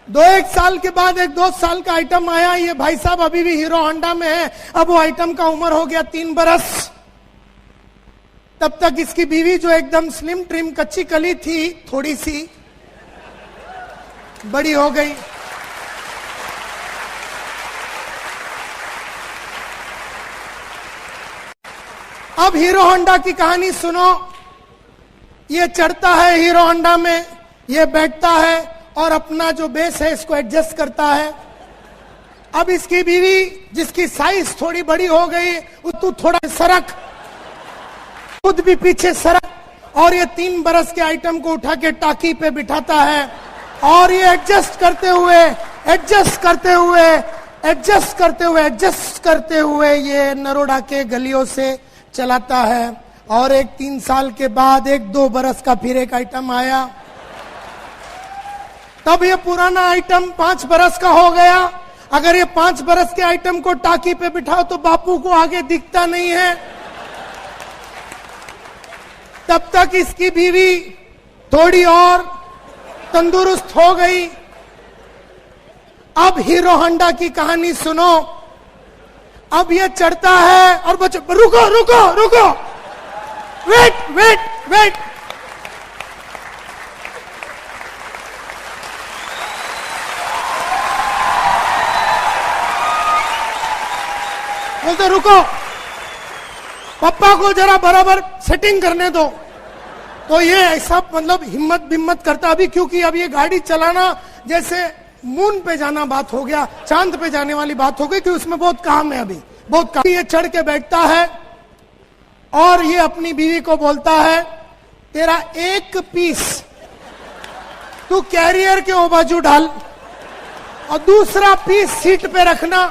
Speaker 1: 2-1 साल के बाद एक 2 साल का आइटम आया. ये भाई साहब अभी भी हीरो होंडा में है. अब वो आइटम का उम्र हो गया 3 बरस. तब तक इसकी बीवी जो एकदम स्लिम ट्रिम कच्ची कली थी, थोड़ी सी बड़ी हो गई. अब हीरो होंडा की कहानी सुनो. ये चढ़ता है हीरो होंडा में, ये बैठता है और अपना जो बेस है इसको एडजस्ट करता है. अब इसकी बीवी जिसकी साइज थोड़ी बड़ी हो गई, तू थोड़ा सरक, खुद भी पीछे सरक, और ये 3 बरस के आइटम को उठा के टाकी पे बिठाता है और ये एडजस्ट करते हुए ये नरोड़ा के गलियों से चलाता है. और एक 3 साल के बाद एक 2 बरस का फिर एक आइटम आया. तब ये पुराना आइटम 5 बरस का हो गया. अगर ये 5 बरस के आइटम को टाकी पे बिठाओ तो बापू को आगे दिखता नहीं है. तब तक इसकी बीवी थोड़ी और तंदुरुस्त हो गई. अब हीरो होंडा की कहानी सुनो. अब ये चढ़ता है और रुको, वेट. बोलते रुको, पप्पा को जरा बराबर सेटिंग करने दो. तो ये ऐसा मतलब हिम्मत करता अभी, क्योंकि अब ये गाड़ी चलाना जैसे मून पे जाना बात हो गया, चांद पे जाने वाली बात हो गई, कि उसमें बहुत काम है, अभी बहुत काम। ये चढ़ के बैठता है और ये अपनी बीवी को बोलता है, तेरा एक पीस तू कैरियर के ओ बाजू डाल और दूसरा पीस सीट पे रखना,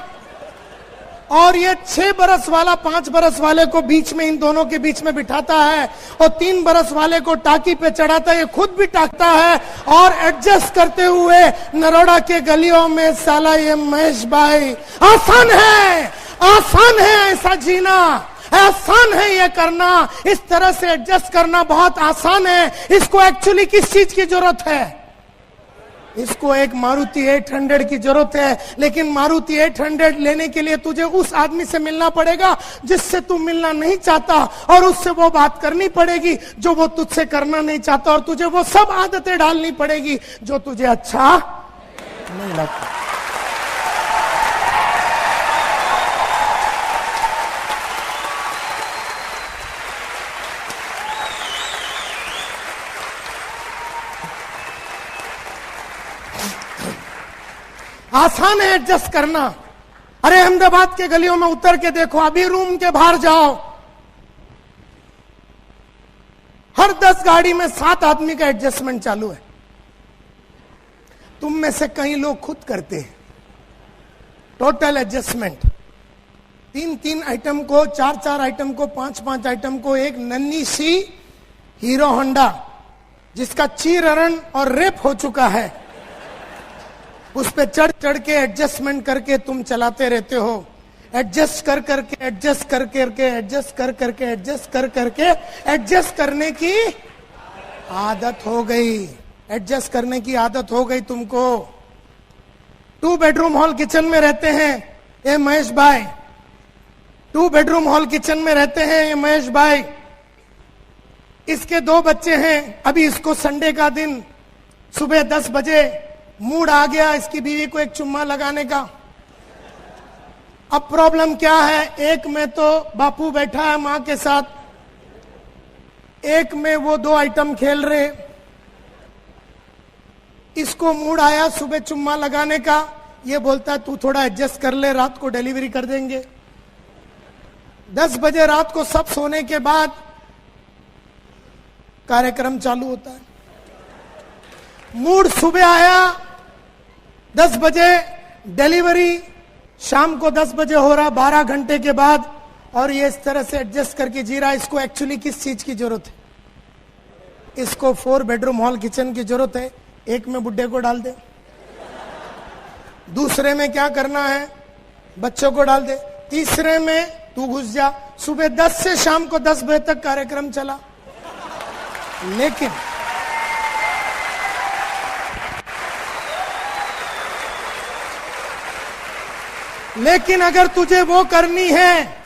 Speaker 1: और ये 6 बरस वाला 5 बरस वाले को बीच में, इन दोनों के बीच में बिठाता है, और 3 बरस वाले को टाकी पे चढ़ाता है, ये खुद भी टाकता है, और एडजस्ट करते हुए नरोड़ा के गलियों में साला ये महेश भाई, आसान है ऐसा जीना, आसान है ये करना, इस तरह से एडजस्ट करना बहुत आसान है। इसको एक्चुअली किस चीज की जरूरत है? इसको एक मारुति 800 की जरूरत है, लेकिन मारुति 800 लेने के लिए तुझे उस आदमी से मिलना पड़ेगा जिससे तू मिलना नहीं चाहता, और उससे वो बात करनी पड़ेगी जो वो तुझसे करना नहीं चाहता, और तुझे वो सब आदतें डालनी पड़ेगी जो तुझे अच्छा नहीं लगता। आसान है एडजस्ट करना। अरे अहमदाबाद के गलियों में उतर के देखो, अभी रूम के बाहर जाओ, हर 10 गाड़ी में 7 आदमी का एडजस्टमेंट चालू है। तुम में से कई लोग खुद करते हैं टोटल एडजस्टमेंट, 3-3 आइटम को, 4-4 आइटम को, 5-5 आइटम को। एक नन्ही सी हीरो होंडा जिसका चीरहरण और रेप हो चुका है, उस पे चढ़ चढ़ के एडजस्टमेंट करके तुम चलाते रहते हो। एडजस्ट कर करके एडजस्ट कर करके एडजस्ट कर करके एडजस्ट कर करके एडजस्ट करने की आदत हो गई, एडजस्ट करने की आदत हो गई तुमको। 2 बेडरूम हॉल किचन में रहते हैं ये महेश भाई, 2 बेडरूम हॉल किचन में रहते हैं ये महेश भाई। इसके 2 बच्चे हैं। अभी इसको संडे का दिन सुबह 10 बजे मूड आ गया इसकी बीवी को एक चुम्मा लगाने का। अब प्रॉब्लम क्या है, एक में तो बापू बैठा है मां के साथ, एक में वो 2 आइटम खेल रहे। इसको मूड आया सुबह चुम्मा लगाने का, ये बोलता है तू थोड़ा एडजस्ट कर ले, रात को डिलीवरी कर देंगे। 10 बजे रात को सब सोने के बाद कार्यक्रम चालू होता है। मूड सुबह आया 10 बजे, डिलीवरी शाम को 10 बजे हो रहा, 12 घंटे के बाद, और ये इस तरह से एडजस्ट करके जी रहा। इसको एक्चुअली किस चीज की जरूरत है? इसको 4 बेडरूम हॉल किचन की जरूरत है। एक में बुड्ढे को डाल दे, दूसरे में क्या करना है बच्चों को डाल दे, तीसरे में तू घुस जा। सुबह 10 से शाम को 10 बजे तक कार्यक्रम चला। लेकिन अगर तुझे वो करनी है,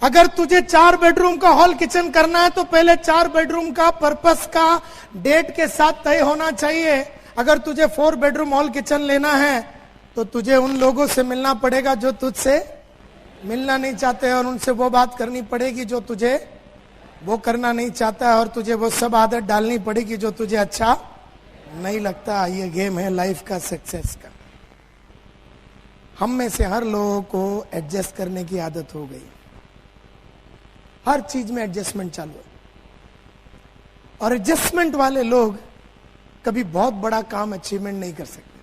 Speaker 1: अगर तुझे 4 बेडरूम का हॉल किचन करना है, तो पहले 4 बेडरूम का पर्पस का डेट के साथ तय होना चाहिए। अगर तुझे 4 बेडरूम हॉल किचन लेना है तो तुझे उन लोगों से मिलना पड़ेगा जो तुझसे मिलना नहीं चाहते, और उनसे वो बात करनी पड़ेगी जो तुझे वो करना नहीं चाहता है, और तुझे वो सब आदत डालनी पड़ेगी जो तुझे अच्छा नहीं लगता। ये गेम है लाइफ का, सक्सेस का। हम में से हर लोगों को एडजस्ट करने की आदत हो गई, हर चीज में एडजस्टमेंट चालू है। और एडजस्टमेंट वाले लोग कभी बहुत बड़ा काम अचीवमेंट नहीं कर सकते,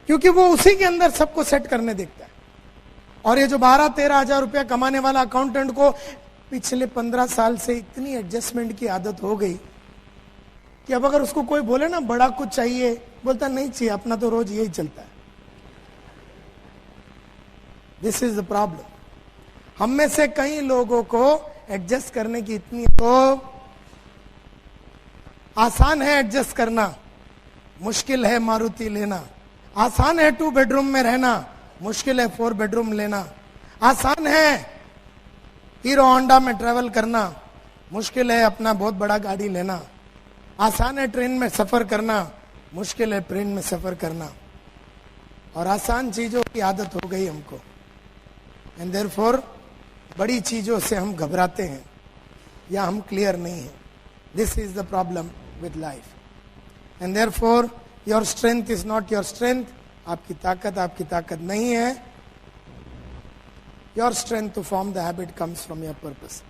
Speaker 1: क्योंकि वो उसी के अंदर सबको सेट करने देखता है। और ये जो 12-13 हजार रुपया कमाने वाला अकाउंटेंट को पिछले 15 साल से इतनी एडजस्टमेंट की आदत हो गई कि अब अगर उसको कोई बोले ना बड़ा कुछ चाहिए, बोलता नहीं चाहिए, अपना तो रोज यही चलता है। This is the problem. हम में से कई लोगों को एडजस्ट करने की इतनी, तो आसान है एडजस्ट करना, मुश्किल है मारुति लेना। आसान है 2 बेडरूम में रहना, मुश्किल है 4 बेडरूम लेना। आसान है हीरो होंडा में ट्रेवल करना, मुश्किल है अपना बहुत बड़ा गाड़ी लेना। आसान है ट्रेन में सफर करना, मुश्किल है ट्रेन में सफर करना। और आसान चीजों की आदत हो गई हमको, एंड देयरफॉर बड़ी चीजों से हम घबराते हैं। या हम क्लियर नहीं है। This is the problem with life, and therefore your strength is not your strength. आपकी ताकत नहीं है। Your strength to form the habit comes from your purpose.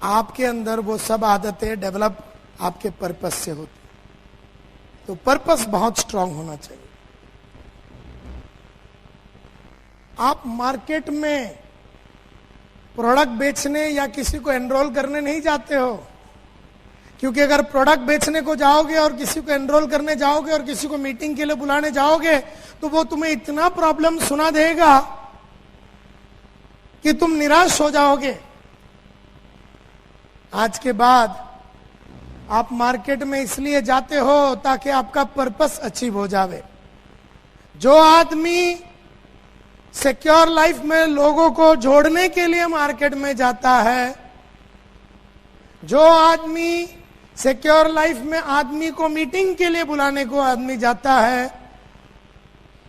Speaker 1: आपके अंदर वो सब आदतें डेवलप आपके पर्पस से होती, तो पर्पस बहुत स्ट्रांग होना चाहिए। आप मार्केट में प्रोडक्ट बेचने या किसी को एनरोल करने नहीं जाते हो, क्योंकि अगर प्रोडक्ट बेचने को जाओगे और किसी को एनरोल करने जाओगे और किसी को मीटिंग के लिए बुलाने जाओगे तो वो तुम्हें इतना प्रॉब्लम सुना देगा कि तुम निराश हो जाओगे। आज के बाद आप मार्केट में इसलिए जाते हो ताकि आपका पर्पस अचीव हो जावे। जो आदमी सिक्योर लाइफ में लोगों को जोड़ने के लिए मार्केट में जाता है, जो आदमी सिक्योर लाइफ में आदमी को मीटिंग के लिए बुलाने को आदमी जाता है,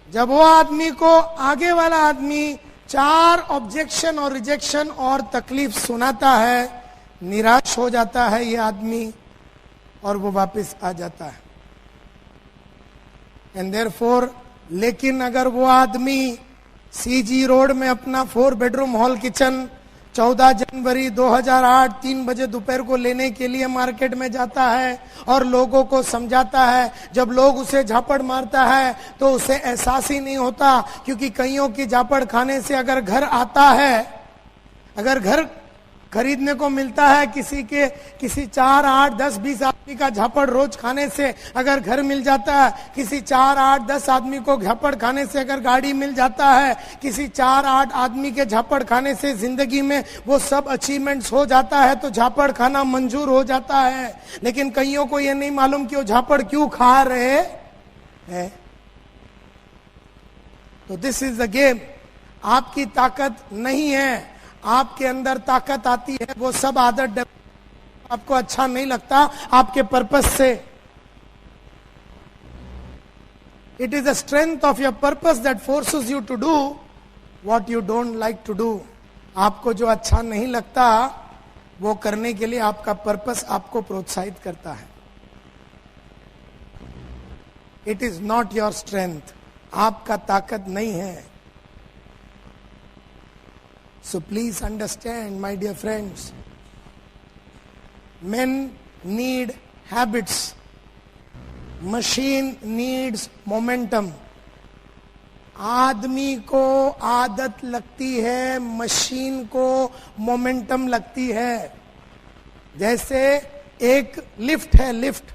Speaker 1: जब वो आदमी को आगे वाला आदमी 4 ऑब्जेक्शन और रिजेक्शन और तकलीफ सुनाता है, निराश हो जाता है ये आदमी और वो वापस आ जाता है। एंड देयरफॉर, लेकिन अगर वो आदमी सीजी रोड में अपना 4 बेडरूम हॉल किचन 14 जनवरी 2008 3 बजे दोपहर को लेने के लिए मार्केट में जाता है और लोगों को समझाता है, जब लोग उसे झापड़ मारता है तो उसे एहसास ही नहीं होता, क्योंकि कईयों की झापड़ खाने से अगर घर आता है, अगर घर खरीदने को मिलता है, किसी 4, 8, 10, 20 आदमी का झापड़ रोज खाने से अगर घर मिल जाता है, किसी 4, 8, 10 आदमी को झापड़ खाने से अगर गाड़ी मिल जाता है, किसी 4, 8 आदमी के झापड़ खाने से जिंदगी में वो सब अचीवमेंट्स हो जाता है, तो झापड़ खाना मंजूर हो जाता है। लेकिन कईयों को ये नहीं मालूम कि वो झापड़ क्यों खा रहे हैं। तो दिस इज द गेम। आपकी ताकत नहीं है, आपके अंदर ताकत आती है, वो सब आदत आपको अच्छा नहीं लगता आपके पर्पस से। It is the strength of your purpose that forces you to do what you don't like to do. आपको जो अच्छा नहीं लगता वो करने के लिए आपका पर्पस आपको प्रोत्साहित करता है। It is not your strength, आपका ताकत नहीं है। So please understand, my dear friends, men need habits. Machine needs momentum. आदमी को आदत लगती है, मशीन को मोमेंटम लगती है। जैसे एक लिफ्ट है, लिफ्ट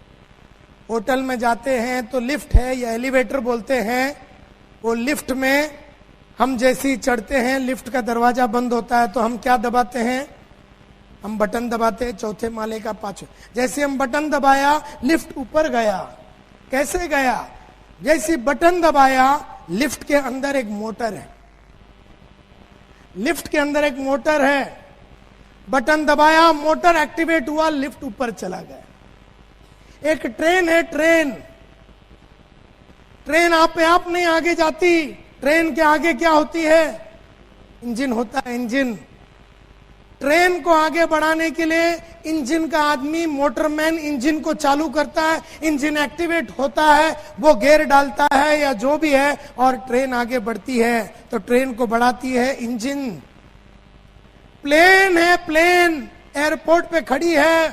Speaker 1: होटल में जाते हैं तो लिफ्ट है या एलिवेटर बोलते हैं। वो लिफ्ट में हम जैसे ही चढ़ते हैं, लिफ्ट का दरवाजा बंद होता है तो हम क्या दबाते हैं? हम बटन दबाते हैं, 4थे माले का 5। जैसे हम बटन दबाया, लिफ्ट ऊपर गया। कैसे गया? जैसे बटन दबाया, लिफ्ट के अंदर एक मोटर है, लिफ्ट के अंदर एक मोटर है। बटन दबाया, मोटर एक्टिवेट हुआ, लिफ्ट ऊपर चला गया। एक ट्रेन है, ट्रेन आप नहीं आगे जाती। ट्रेन के आगे क्या होती है? इंजन होता है, इंजन। ट्रेन को आगे बढ़ाने के लिए इंजन का आदमी, मोटरमैन इंजन को चालू करता है, इंजन एक्टिवेट होता है, वो गियर डालता है या जो भी है और ट्रेन आगे बढ़ती है। तो ट्रेन को बढ़ाती है इंजन। प्लेन है, प्लेन एयरपोर्ट पे खड़ी है,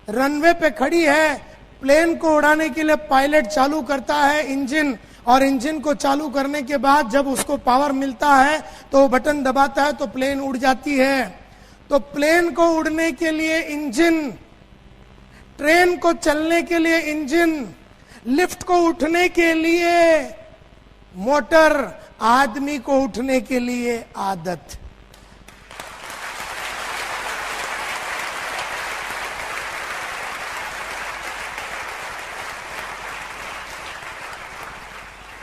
Speaker 1: रनवे पे खड़ी है। प्लेन को उड़ाने के लिए पायलट चालू करता है इंजन, और इंजन को चालू करने के बाद जब उसको पावर मिलता है तो बटन दबाता है तो प्लेन उड़ जाती है। तो प्लेन को उड़ने के लिए इंजन, ट्रेन को चलने के लिए इंजन, लिफ्ट को उठने के लिए मोटर, आदमी को उठने के लिए आदत।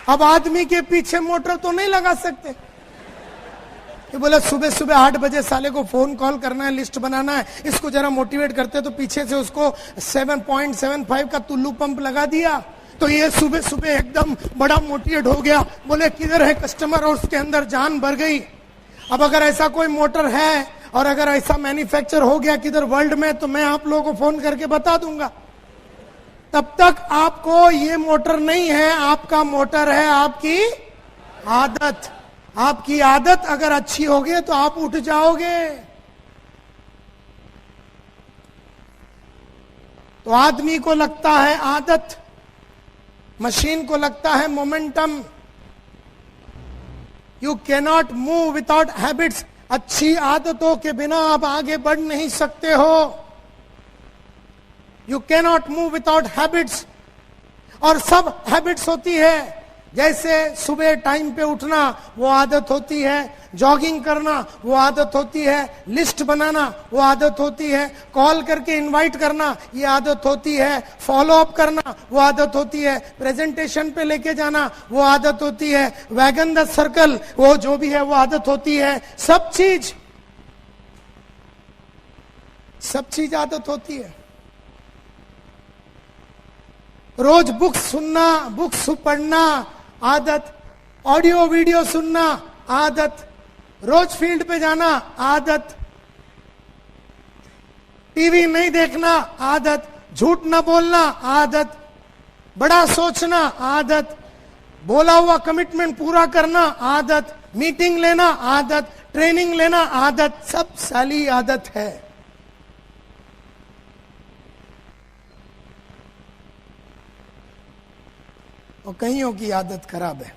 Speaker 1: अब आदमी के पीछे मोटर तो नहीं लगा सकते। ये बोला सुबह सुबह 8 बजे साले को फोन कॉल करना है, लिस्ट बनाना है, इसको जरा मोटिवेट करते, तो पीछे से उसको 7.75 का टुल्लू पंप लगा दिया, तो ये सुबह सुबह एकदम बड़ा मोटिवेट हो गया। बोले किधर है कस्टमर, और उसके अंदर जान भर गई। अब अगर ऐसा कोई मोटर है और अगर ऐसा मैन्युफैक्चर हो गया किधर वर्ल्ड में तो मैं आप लोगों को फोन करके बता दूंगा। तब तक आपको ये मोटर नहीं है, आपका मोटर है आपकी आदत। आपकी आदत अगर अच्छी होगी तो आप उठ जाओगे। तो आदमी को लगता है आदत, मशीन को लगता है momentum. You cannot move without habits. अच्छी आदतों के बिना आप आगे बढ़ नहीं सकते हो। You cannot move without habits. और सब हैबिट्स होती है, जैसे सुबह टाइम पे उठना वो आदत होती है, जॉगिंग करना वो आदत होती है, लिस्ट बनाना वो आदत होती है, कॉल करके इनवाइट करना ये आदत होती है, फॉलो अप करना वो आदत होती है, प्रेजेंटेशन पे लेके जाना वो आदत होती है, वैगन द सर्कल वो जो भी है वो आदत होती है। सब चीज आदत होती है। रोज बुक्स सुनना, बुक्स पढ़ना आदत, ऑडियो वीडियो सुनना आदत, रोज फील्ड पे जाना आदत, टीवी नहीं देखना आदत, झूठ न बोलना आदत, बड़ा सोचना आदत, बोला हुआ कमिटमेंट पूरा करना आदत, मीटिंग लेना आदत, ट्रेनिंग लेना आदत, सब साली आदत है। और कईयों की आदत खराब है।